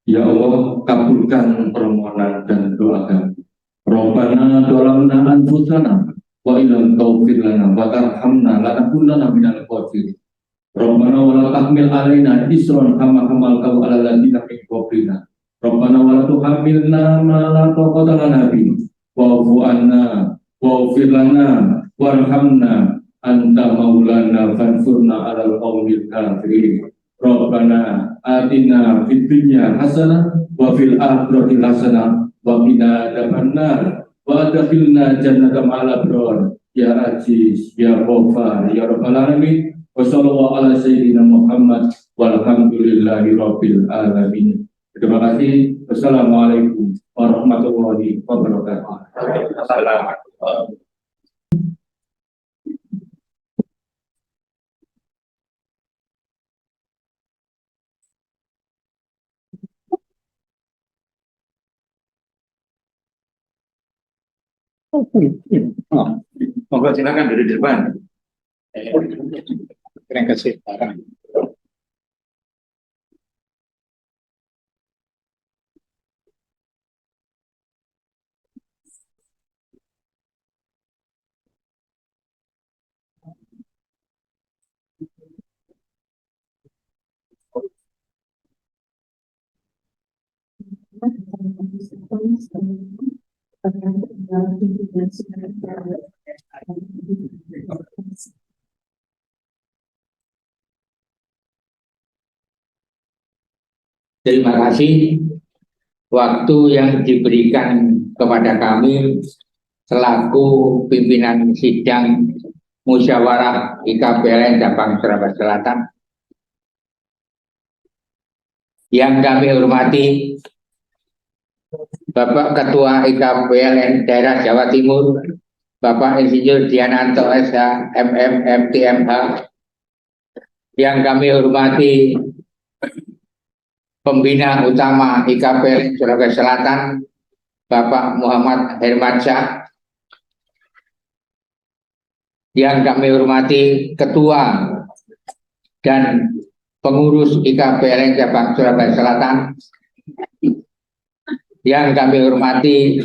Ya Allah, kabulkan permohonan dan doa kami. Rabbana dolamna anfusana wa ilam taufir lana wa tarhamna lanakunanna minal khasirin. Rabbana wa la tahmil alaina isran kama hamaltahu ala alladziina min qablina. Rabbana wa la tuhammilna ma la taqata lana bihi wa'fu anna waghfir lana warhamna anta maulana fansurna 'alal qaumil kafirin. Rabbana atina fid dunya hasanah wa fil akhirati hasanah wa qina adzabannar wa adkhilna jannata ma'al abrar ya aziz ya ghafar ya rabbal alamin wa sallallahu ala sayyidina Muhammad walhamdulillahi rabbil alamin. Terima kasih. Wassalamualaikum warahmatullahi wabarakatuh. Assalamualaikum. Monggo silakan dari depan. Terima kasih. Terima kasih waktu yang diberikan kepada kami selaku pimpinan sidang musyawarah IKPLN Cabang Surabaya Selatan. Yang kami hormati Bapak Ketua IKPLN Daerah Jawa Timur, Bapak Insinyur Diananto SH MM MTMH. Yang kami hormati Pembina Utama IKPLN Surabaya Selatan, Bapak Muhammad Hermansyah. Yang kami hormati Ketua dan Pengurus IKPLN Cabang Surabaya Selatan. Yang kami hormati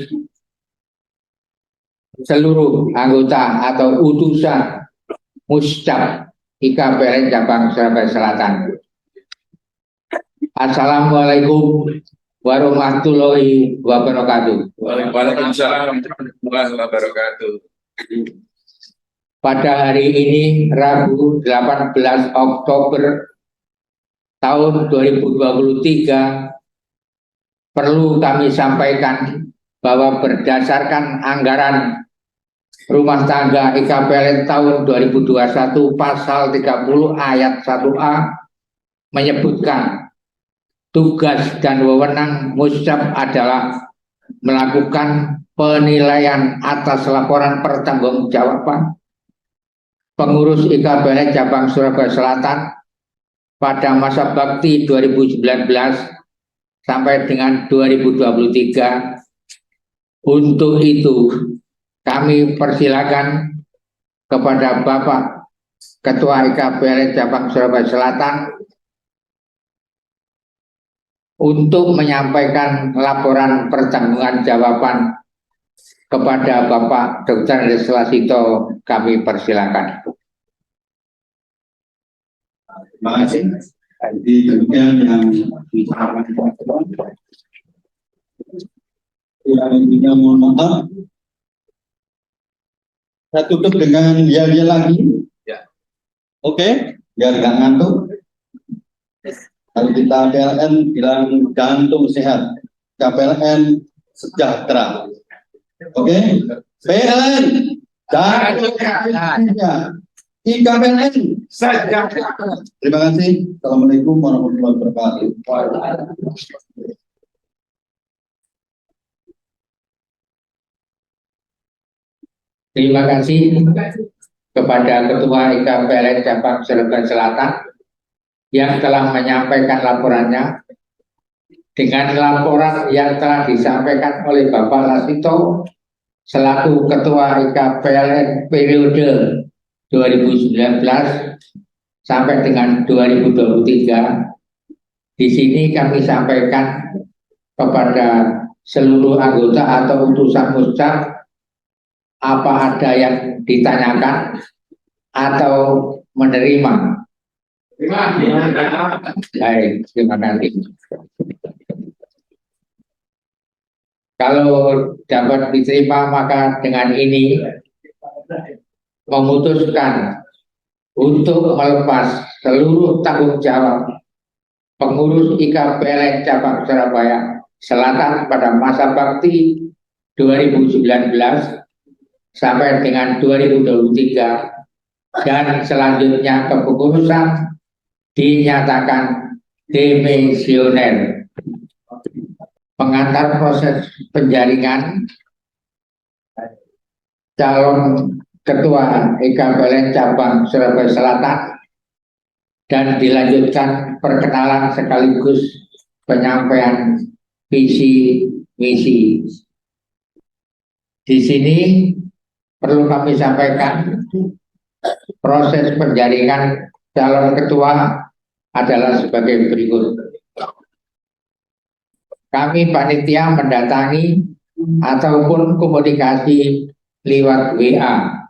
seluruh anggota atau utusan Muscap IKPLN Cabang Surabaya Selatan. Assalamualaikum warahmatullahi wabarakatuh. Waalaikumsalam warahmatullahi wabarakatuh. Pada hari ini Rabu 18 Oktober tahun 2023 perlu kami sampaikan bahwa berdasarkan anggaran rumah tangga IKPLN tahun 2021 pasal 30 ayat 1A menyebutkan tugas dan wewenang Muscap adalah melakukan penilaian atas laporan pertanggungjawaban pengurus IKPLN Cabang Surabaya Selatan pada masa bakti 2019 sampai dengan 2023. Untuk itu kami persilakan kepada Bapak Ketua IKPLN Cabang Surabaya Selatan untuk menyampaikan laporan pertanggungjawaban kepada Bapak Dr. Leslasito. Kami persilakan. Terima kasih. Jadi demikian yang disampaikan teman-teman. Yang intinya mohon maaf. Saya tutup dengan dia lagi. Ya. Oke, biar nggak ngantuk. Kalau kita PLN bilang jantung sehat, KPLN sejahtera. Oke, PLN jantung sehat. IKPLN sejahtera. Terima kasih. Assalamualaikum warahmatullahi wabarakatuh. Terima kasih kepada Ketua IKPLN Cabang Surabaya Selatan yang telah menyampaikan laporannya dengan laporan yang telah disampaikan oleh Bapak Lasito selaku Ketua IKPLN periode 2019 sampai dengan 2023. Di sini kami sampaikan kepada seluruh anggota atau utusan muscap apa ada yang ditanyakan atau menerima. Baik, terima kasih. Kalau dapat diterima maka dengan ini memutuskan untuk melepas seluruh tanggung jawab pengurus IKPLN Cabang Surabaya Selatan pada masa bakti 2019 sampai dengan 2023 dan selanjutnya kepengurusan dinyatakan demisioner. Pengantar proses penjaringan calon Ketua IKPLN Cabang Surabaya Selatan dan dilanjutkan perkenalan sekaligus penyampaian visi misi. Di sini perlu kami sampaikan proses penjaringan calon ketua adalah sebagai berikut. Kami panitia mendatangi ataupun komunikasi lewat WA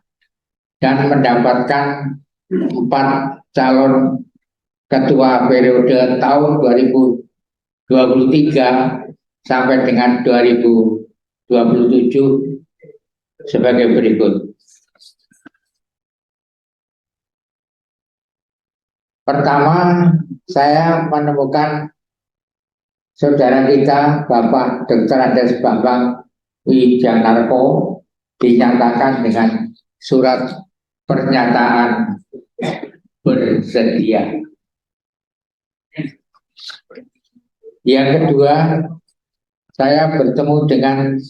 dan mendapatkan 4 calon ketua periode tahun 2023 sampai dengan 2027 sebagai berikut. Pertama, saya menemukan saudara kita Bapak Dr. Andes Bambang Wijanarko dinyatakan dengan surat pernyataan bersedia. Yang kedua, saya bertemu dengan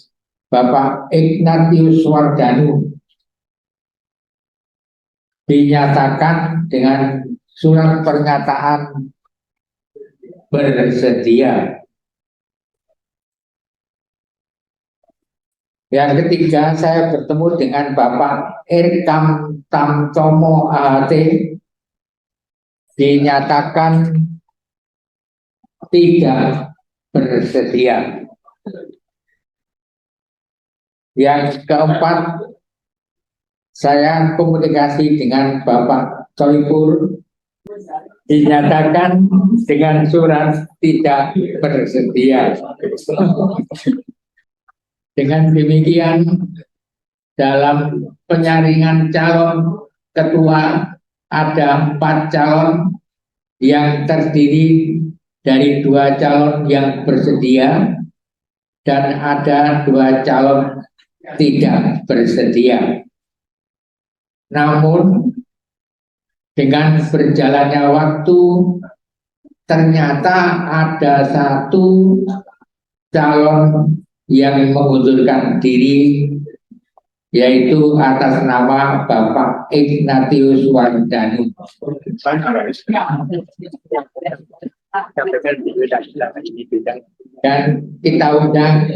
Bapak Ignatius Wardanu dinyatakan dengan surat pernyataan bersedia. Yang ketiga, saya bertemu dengan Bapak Irkam Tamtomo AHT dinyatakan tidak bersedia. Yang keempat, saya komunikasi dengan Bapak Coipur dinyatakan dengan surat tidak bersedia. Dengan demikian, dalam penyaringan calon ketua ada 4 calon yang terdiri dari 2 calon yang bersedia dan ada 2 calon tidak bersedia. Namun dengan berjalannya waktu ternyata ada 1 calon yang mengundurkan diri, yaitu atas nama Bapak Ignatius Wardanu. Dan kita undang,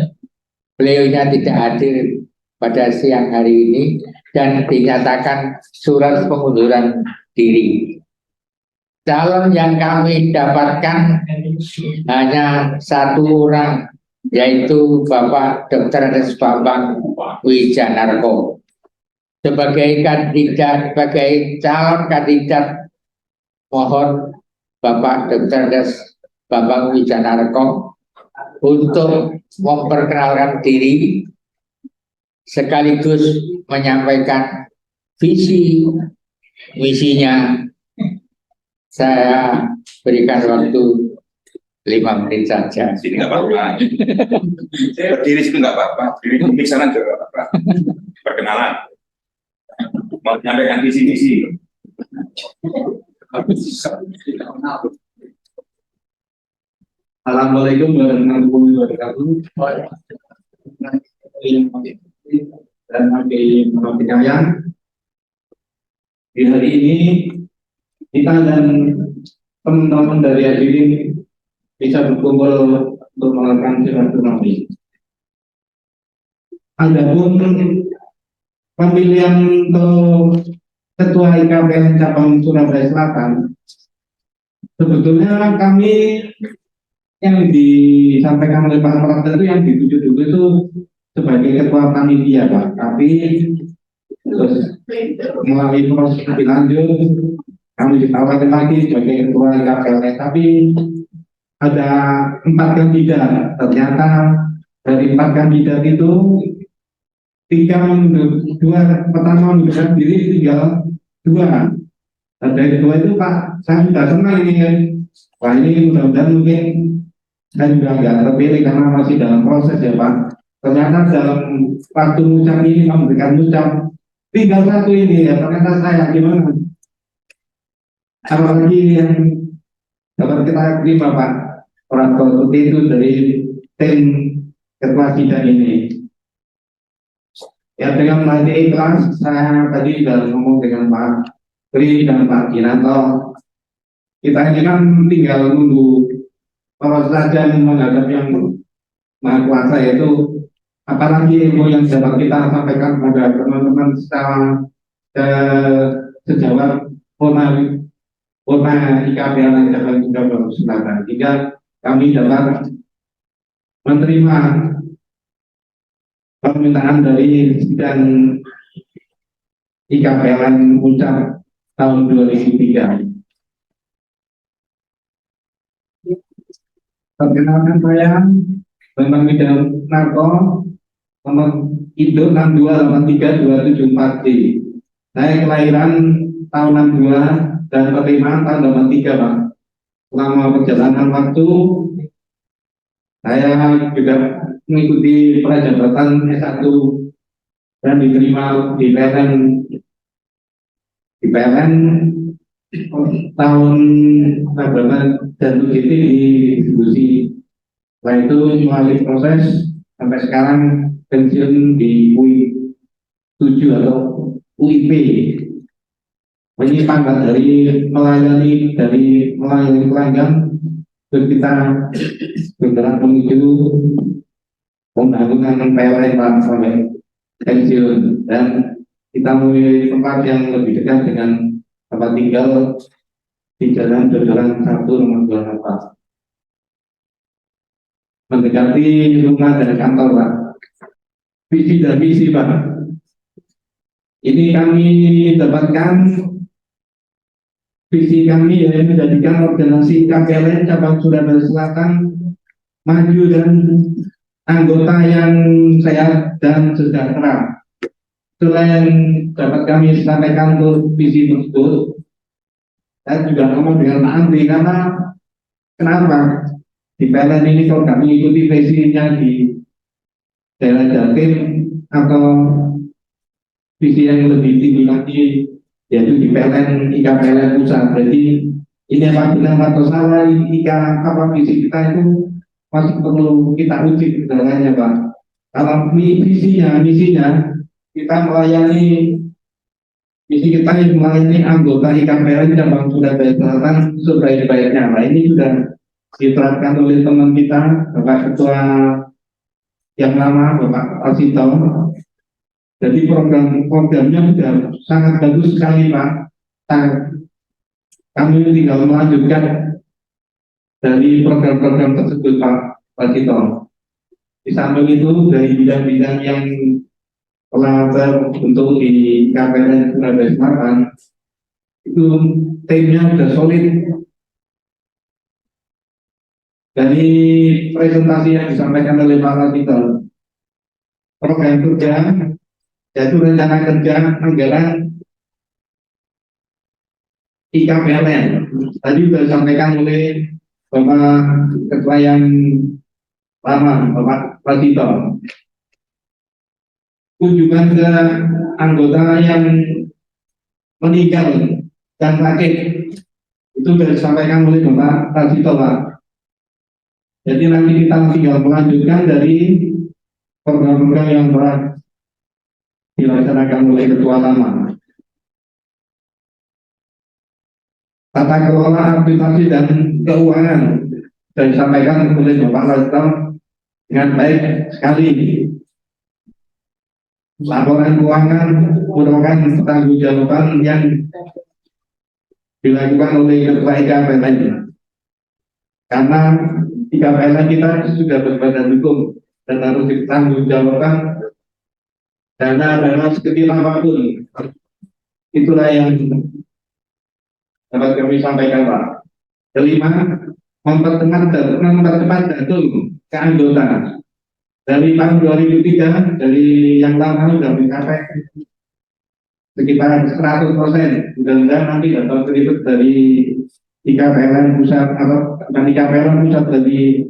beliaunya tidak hadir pada siang hari ini dan dinyatakan surat pengunduran diri. Calon yang kami dapatkan hanya 1 orang, yaitu Bapak Dr. Andes Bambang Wijanarko. Sebagai kandidat, sebagai calon kandidat, mohon Bapak Dr. Andes Bambang Wijanarko untuk memperkenalkan diri sekaligus menyampaikan visi misinya. Saya berikan waktu 5 menit saja. Sini nggak apa-apa. Berdiri situ nggak apa-apa. Berdiri di sana juga nggak apa-apa. Perkenalan. Mau menyampaikan visi-misi. Assalamualaikum warahmatullahi wabarakatuh. Dan bagi sekalian, di hari ini kita dan teman-teman dari hadirin bisa berkumpul untuk melakukan silaturahmi. Adapun pemilihan untuk Ketua IKPN Cabang Surabaya Selatan, sebetulnya kami yang disampaikan oleh Pak Prata itu yang dituju dulu itu sebagai ketua panitia Pak, tapi terus melalui proses lebih lanjut kami ditawarkan lagi sebagai ketua IKPN, tapi ada 4 kandidat. Ternyata dari 4 kandidat itu 2 pertama mengundurkan diri, tinggal 2. Dan dari 2 itu Pak, saya sudah senang ini kan. Wah ini mudah-mudahan mungkin saya juga nggak terpilih karena masih dalam proses ya Pak. Ternyata dalam waktu ucap ini memberikan ucap tinggal 1 ini ya, ternyata saya gimana? Apalagi yang dapat kita terima Pak, orang tua itu dari tim ketua sidang ini. Ya dengan hati ikhlas, saya tadi sudah ngomong dengan Pak Tri dan Pak Kinanto. Kita ini kan tinggal menunggu proses saja menghadap yang Maha Kuasa, yaitu apalagi ilmu yang dapat kita sampaikan kepada teman-teman secara sejawat Purna IKPN Cabang Surabaya Selatan, hingga kami dapat menerima permintaan dari sidang IKPN Puncak tahun 2003. Perkenalkan saya Bambang Widarto, nomor induk 6283274D. Saya kelahiran tahun 62 dan penerimaan tahun 83 Pak. Selama perjalanan waktu saya juga mengikuti prajabatan S1 dan diterima di PLN tahun dan UGT di distribusi. Setelah itu melalui proses sampai sekarang pensiun di UI 7 atau UIP. Ini pangkat dari melayani pelanggan, terus kita bergerak menuju pembangunan PLN Pak sampai pensiun, dan kita memilih tempat yang lebih dekat dengan tempat tinggal di Jalan Jodoran 1 nomor 28, mendekati rumah dan kantor Pak. Visi dan misi Pak, ini kami dapatkan visi kami yaitu menjadikan organisasi IKPN Cabang Surabaya Selatan maju dan anggota yang sehat dan sejahtera. Itulah yang dapat kami sampaikan untuk visi tersebut. Saya juga ngomong dengan Pak Andri, karena kenapa di PLN ini kalau kami ikuti visinya di daerah Jatim atau visi yang lebih tinggi lagi yaitu di PLN IKPN pusat. Jadi ini apabila atau salah visi kita itu masih perlu kita uji kebenarannya Pak. Kalau misinya kita melayani, misi kita melayani anggota IKPN Cabang Surabaya Selatan sebaik-baiknya. Nah ini sudah diterapkan oleh teman kita Bapak Ketua yang lama Bapak Alsito. Jadi programnya sudah sangat bagus sekali Pak. Kami tinggal melanjutkan dari program-program tersebut Pak Alsito. Di samping itu dari bidang-bidang yang telah terbentuk di IKPN Surabaya Selatan itu timnya sudah solid. Dari presentasi yang disampaikan oleh Pak Alsito, program kerja yaitu rencana kerja anggaran IKPN tadi sudah disampaikan oleh Bapak Ketua yang lama Bapak Alsito. Kunjungan ke anggota yang meninggal dan sakit itu sudah disampaikan oleh Bapak Alsito Pak. Jadi nanti kita tinggal melanjutkan dari program-program yang telah dilaksanakan oleh ketua lama. Tata kelola aplikasi dan keuangan sudah disampaikan oleh Bapak Rektor dengan baik sekali. Laporan keuangan merupakan pertanggungjawaban yang dilakukan oleh Ketua IKPLN, karena IKPLN kita sudah berbadan hukum dan harus ditanggungjawabkan dana sekecil apapun. Itulah yang dapat kami sampaikan, Pak. Kelima, mempercepat datum ke anggota. Dari tahun 2003, dari yang lama sudah mencapai sekitar 100%. Mudah-mudahan nanti dapat berikut dari IKPLN pusat atau dari IKPLN pusat dari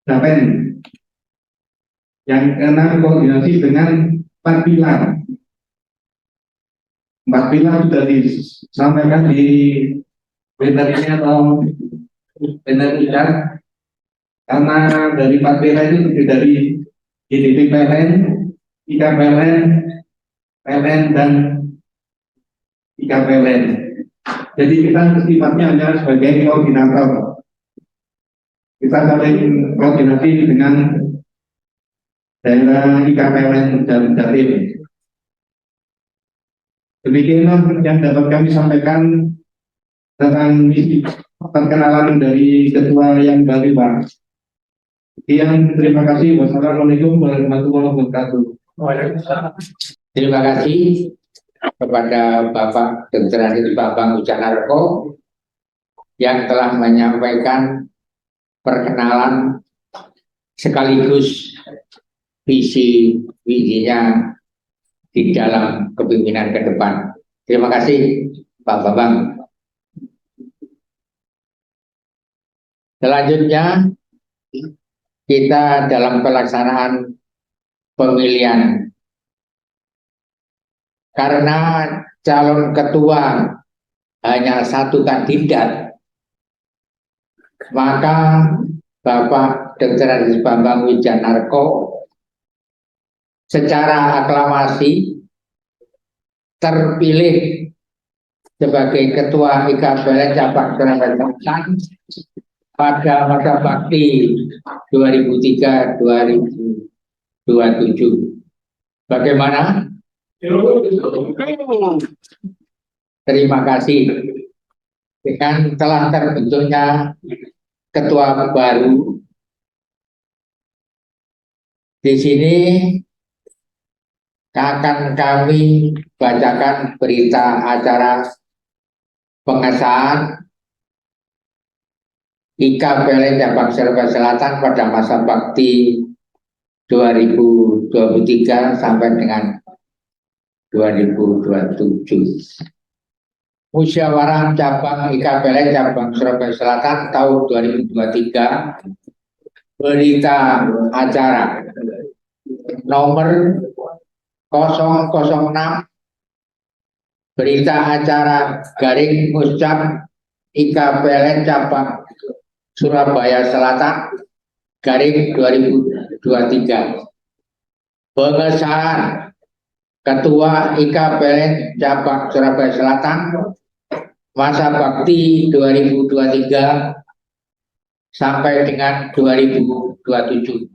Dapen. Yang keenam, koordinasi dengan 4 pilar. 4 pilar sudah disampaikan di webinar ini atau webinar kita, karena dari 4 pilar itu terdiri dari IDP PLN, IKPLN, PLN, dan IKPLN. Jadi kita sifatnya hanya sebagai koordinator. Kita saling koordinasi dengan daerah IKPLN dan Jatim. Demikian yang dapat kami sampaikan tentang misi perkenalan dari ketua yang baru, Pak. Sekian, terima kasih. Wassalamualaikum warahmatullahi wabarakatuh. Terima kasih kepada Bapak Dr. Adi Bambang Wijanarko yang telah menyampaikan perkenalan sekaligus visi visinya di dalam kepemimpinan ke depan. Terima kasih Pak Bambang. Selanjutnya kita dalam pelaksanaan pemilihan, karena calon ketua hanya 1 kandidat, maka Bapak Dr. Adi Bambang Wijanarko secara aklamasi terpilih sebagai ketua IKPLN cabang Surabaya Selatan pada masa bakti 2003-2027. Bagaimana? Terima kasih. Dengan telah terbentuknya ketua baru, di sini akan kami bacakan berita acara pengesahan IKPLN cabang Surabaya Selatan pada masa bakti 2023 sampai dengan 2027. Musyawarah cabang IKPLN cabang Surabaya Selatan tahun 2023, berita acara nomor 006, berita acara garing muscap IKPLN cabang Surabaya Selatan garing 2023. Pengesahan Ketua IKPLN cabang Surabaya Selatan masa bakti 2023 sampai dengan 2027.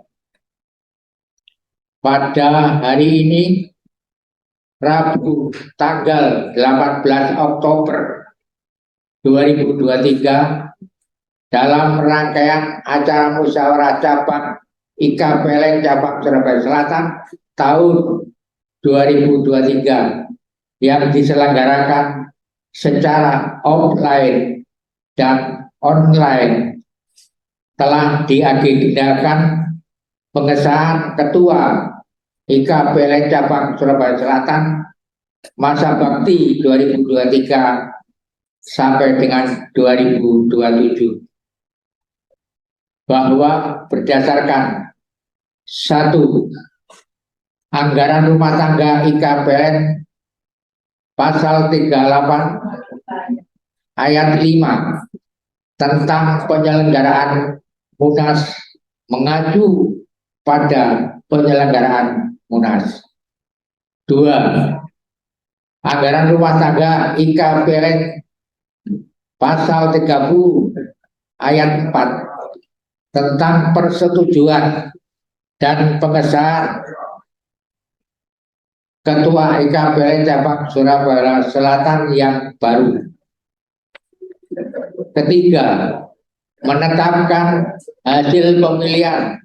Pada hari ini, Rabu tanggal 18 Oktober 2023, dalam rangkaian acara musyawarah cabang IKPLN cabang Surabaya Selatan tahun 2023 yang diselenggarakan secara offline dan online, telah diagendakan pengesahan ketua IKPLN cabang Surabaya Selatan masa bakti 2023 sampai dengan 2027, bahwa berdasarkan 1. Anggaran rumah tangga IKPLN pasal 38 ayat 5 tentang penyelenggaraan Munas mengacu pada penyelenggaraan Munas. 2. Anggaran rumah tangga IKPLN pasal 30 ayat 4 tentang persetujuan dan pengesahan Ketua IKPLN Cabang Surabaya Selatan yang baru. Ketiga, menetapkan hasil pemilihan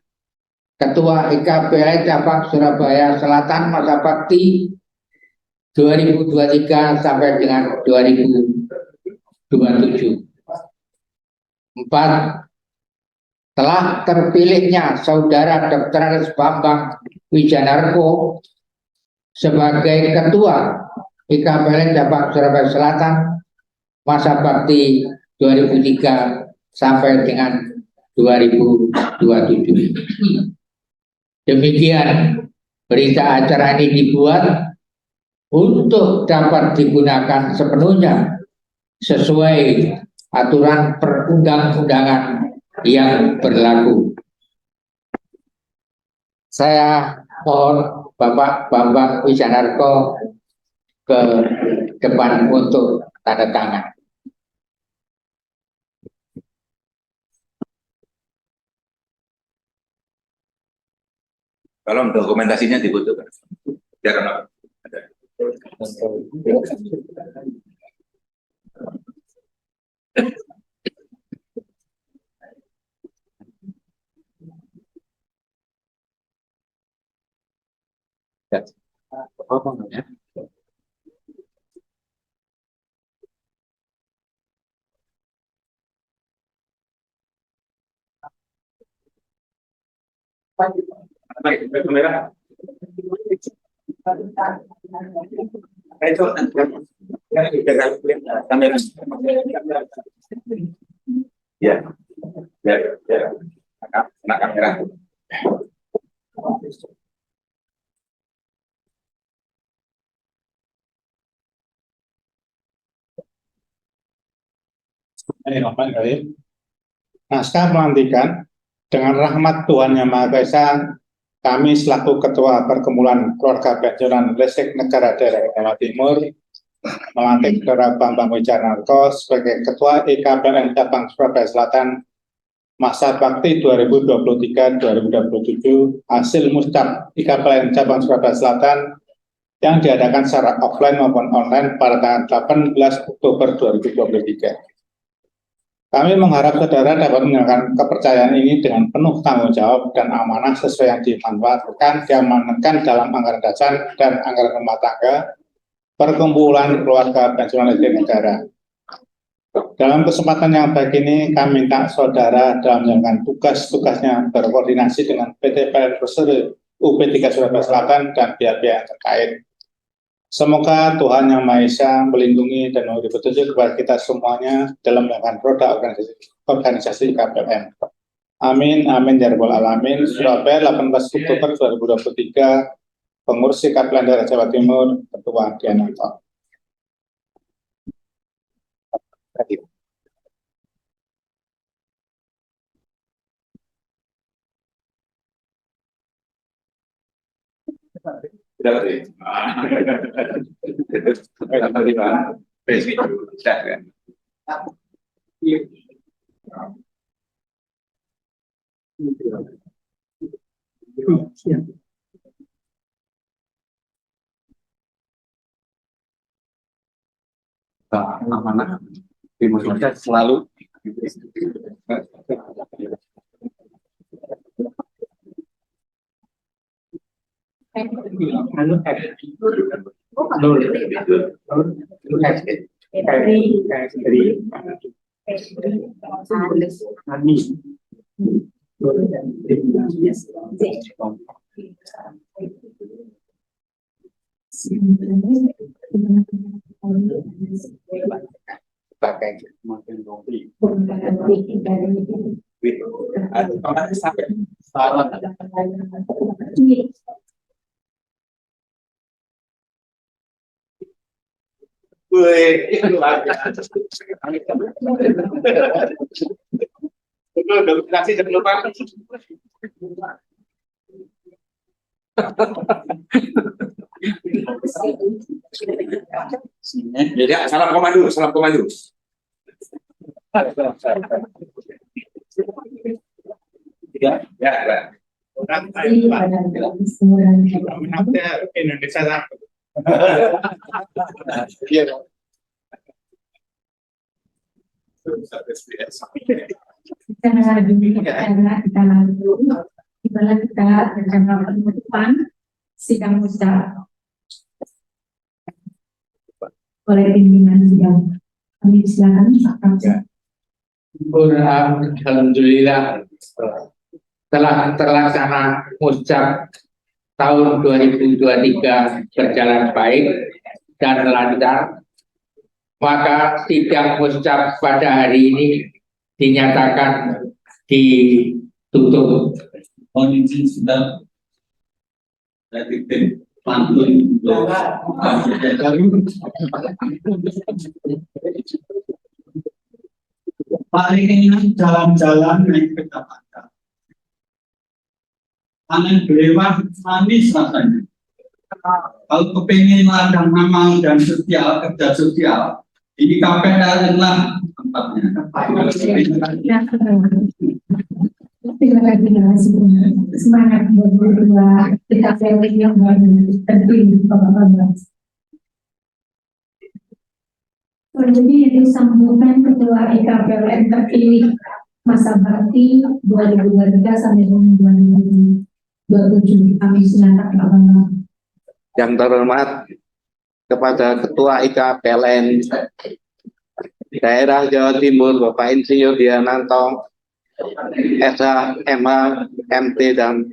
Ketua IKPLN Cabang Surabaya Selatan masa bakti 2023 sampai dengan 2027. 4. Telah terpilihnya Saudara Dr. Andes Bambang Wijanarko sebagai Ketua IKPLN Cabang Surabaya Selatan masa bakti 2003 sampai dengan 2027. Demikian berita acara ini dibuat untuk dapat digunakan sepenuhnya sesuai aturan perundang-undangan yang berlaku. Saya mohon Bapak Bambang Wijanarko ke depan untuk tanda tangan. Tolong dokumentasinya dibutuhkan. Biar ada. Kamera. Itu kamera. Ya, ya. Nak kamera. Naskah pelantikan dengan rahmat Tuhan Yang Maha Esa, kami selaku Ketua Perkumpulan Keluarga Pensiunan Listrik Negara Daerah Jawa Timur melantik Saudara Bambang Wijanarko sebagai Ketua IKPLN Cabang Surabaya Selatan masa bakti 2023-2027 hasil muscap IKPLN Cabang Surabaya Selatan yang diadakan secara offline maupun online pada tanggal 18 Oktober 2023. Kami mengharap saudara dapat menjalankan kepercayaan ini dengan penuh tanggung jawab dan amanah sesuai yang diamanatkan dalam anggaran dasar dan anggaran rumah tangga Perkumpulan Keluarga Pensiunan Listrik Negara. Dalam kesempatan yang baik ini, kami minta saudara dalam menjalankan tugas-tugasnya berkoordinasi dengan PT PLN Persero UP3 Surabaya Selatan dan pihak-pihak yang terkait. Semoga Tuhan Yang Maha Esa melindungi dan memberi petunjuk kepada kita semuanya dalam menjalankan roda organisasi IKPLN. Amin, amin, ya rabbal alamin. Surabaya 18 Oktober 2023, Pengurus IKPLN Daerah Jawa Timur, Ketua Diananto. Amanah Indonesia selalu Ya, salam komando, salam komando. Ya, Pak. Indonesia satu. Karena kita lalu dimana kita rencana penutupan sidang musyawarah oleh pimpinan sidang. Kami silakan Pak Kamsa. Alhamdulillah telah terlaksana muscap tahun 2023 berjalan baik dan lancar. Maka sidang muscap pada hari ini dinyatakan ditutup. Mohon izin sudah dari tim pantun untuk paling enak jalan-jalan naik sepeda. Panen belewah manis rasanya. Kalau kepingin ladang amal dan sosial, kerja sosial, ini KPL lah tempatnya. Terima kasih semangat berdua kita pilih yang baru terpilih Bapak-Bapak. Selanjutnya itu sambutan Ketua IKPLN terpilih masa bakti 2023 sampai dengan 2027. Kami silakan Bapak-Bapak. Yang terhormat kepada Ketua IKPLN Daerah Jawa Timur Bapak Insinyur Diananto, SH, MH, MT, dan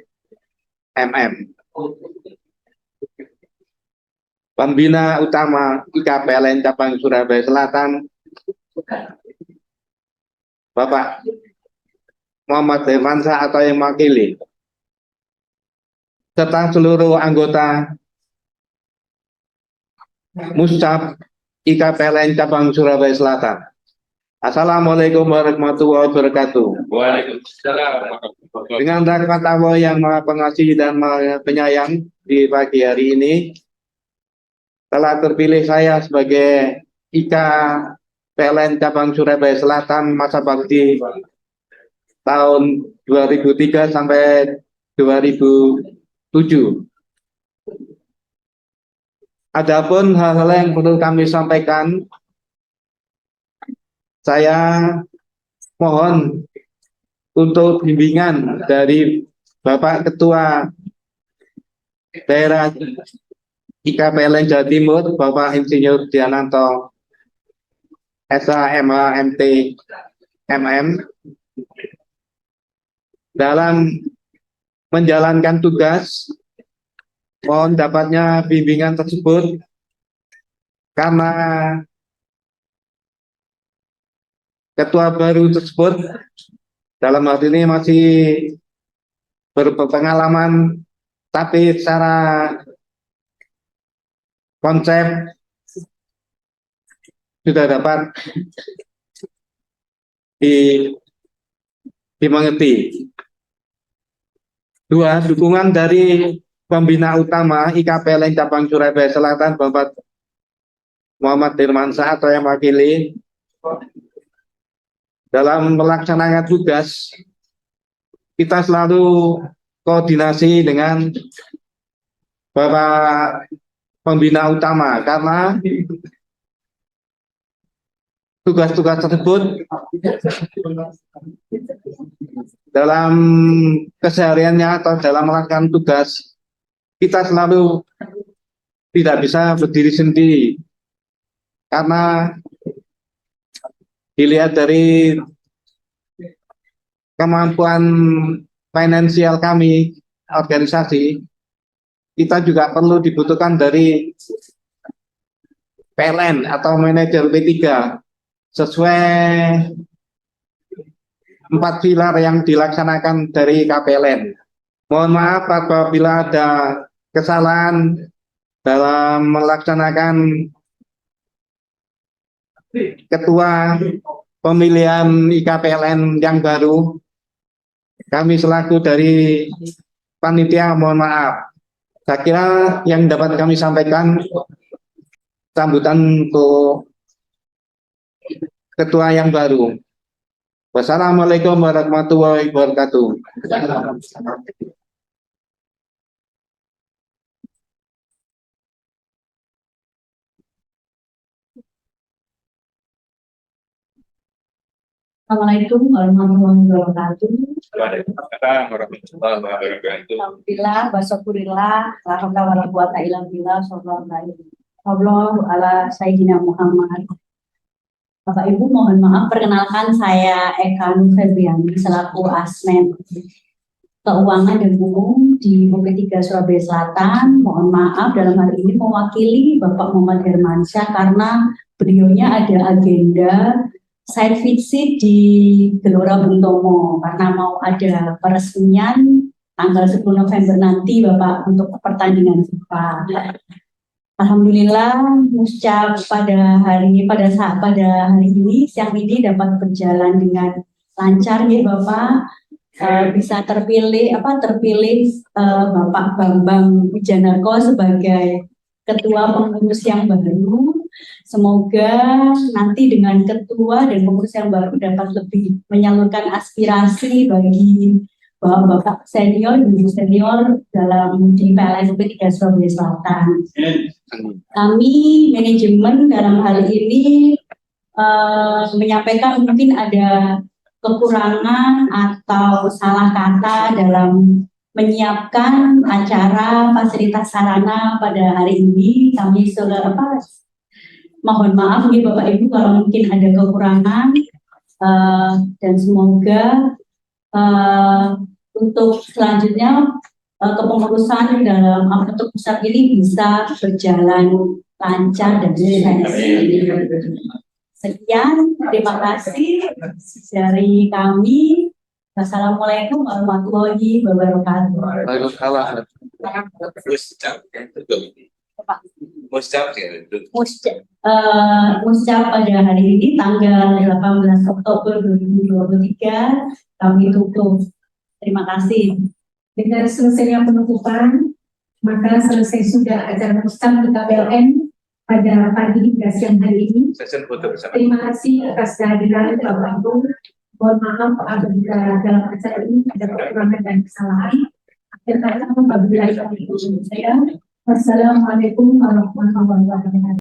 MM. Pembina utama IKPLN Cabang Surabaya Selatan, Bapak Muhammad Devansa atau yang mewakili, serta seluruh anggota Muscap IKPLN Cabang Surabaya Selatan. Assalamualaikum warahmatullahi wabarakatuh. Waalaikumsalam. Dengan rahmat Allah yang Maha Pengasih dan Maha Penyayang, di pagi hari ini telah terpilih saya sebagai IKPLN Cabang Surabaya Selatan masa bakti tahun 2003 sampai 2007. Adapun hal-hal yang perlu kami sampaikan, saya mohon untuk bimbingan dari Bapak Ketua Daerah IKPLN Jawa Timur, Bapak Insinyur Diananto, SH, MH, MT, MM, dalam menjalankan tugas. Mohon dapatnya bimbingan tersebut karena ketua baru tersebut dalam hal ini masih berpengalaman, tapi secara konsep sudah dapat dimengerti. Dua, dukungan dari pembina utama IKPLN Cabang Surabaya Selatan, Bapak Muhammad Dirmansyah atau yang mewakili, dalam melaksanakan tugas kita selalu koordinasi dengan Bapak pembina utama karena tugas-tugas tersebut dalam kesehariannya atau dalam melakukan tugas kita selalu tidak bisa berdiri sendiri karena dilihat dari kemampuan finansial kami organisasi, kita juga perlu dibutuhkan dari PLN atau manajer P3 sesuai 4 pilar yang dilaksanakan dari KPLN. Mohon maaf apabila ada kesalahan dalam melaksanakan ketua pemilihan IKPLN yang baru. Kami selaku dari panitia mohon maaf. Saya kira yang dapat kami sampaikan sambutan untuk ketua yang baru. Wassalamualaikum warahmatullahi wabarakatuh. Assalamualaikum warahmatullahi wabarakatuh. Waalaikumsalam warahmatullahi wabarakatuh. Alhamdulillah, wasyukurillah, la haula wala quwata illa billah, sallallahu ala sayyidina Muhammad. Bapak Ibu, mohon maaf, perkenalkan saya Eka Nur Febriani selaku Asmen Keuangan dan Umum di UP3 Surabaya Selatan. Mohon maaf dalam hal ini mewakili Bapak Muhammad Hermansyah karena beliaunya ada agenda site visit di Gelora Bung Tomo karena mau ada peresmian tanggal 10 November nanti Bapak untuk pertandingan FIFA. Alhamdulillah muscap pada hari ini siang ini dapat berjalan dengan lancar ya Bapak. Bisa terpilih Bapak Bambang Wijanarko sebagai ketua pengurus yang baru. Semoga nanti dengan ketua dan pengurus yang baru dapat lebih menyalurkan aspirasi bagi bapak senior, ibu senior dalam di PLN UP3 Surabaya Selatan. Kami manajemen dalam hal ini menyampaikan mungkin ada kekurangan atau salah kata dalam menyiapkan acara fasilitas sarana pada hari ini. Kami mohon maaf nih Bapak Ibu kalau mungkin ada kekurangan dan semoga untuk selanjutnya kepengurusan dalam untuk pusat ini bisa berjalan lancar dan sukses. Sekian, terima kasih dari kami. Wassalamualaikum warahmatullahi wabarakatuh. Muscap pada hari ini tanggal 18 Oktober 2023 kami tutup. Terima kasih. Dengan selesainya penutupan, maka selesai sudah acara muscap di KPLN pada pagi hingga siang hari ini. Terima kasih atas kehadiran Bapak Ibu. Mohon maaf apabila dalam acara ini ada kekurangan dan kesalahan. Akhir kata, wabillahi taufiq wal hidayah. Wassalamualaikum warahmatullahi wabarakatuh.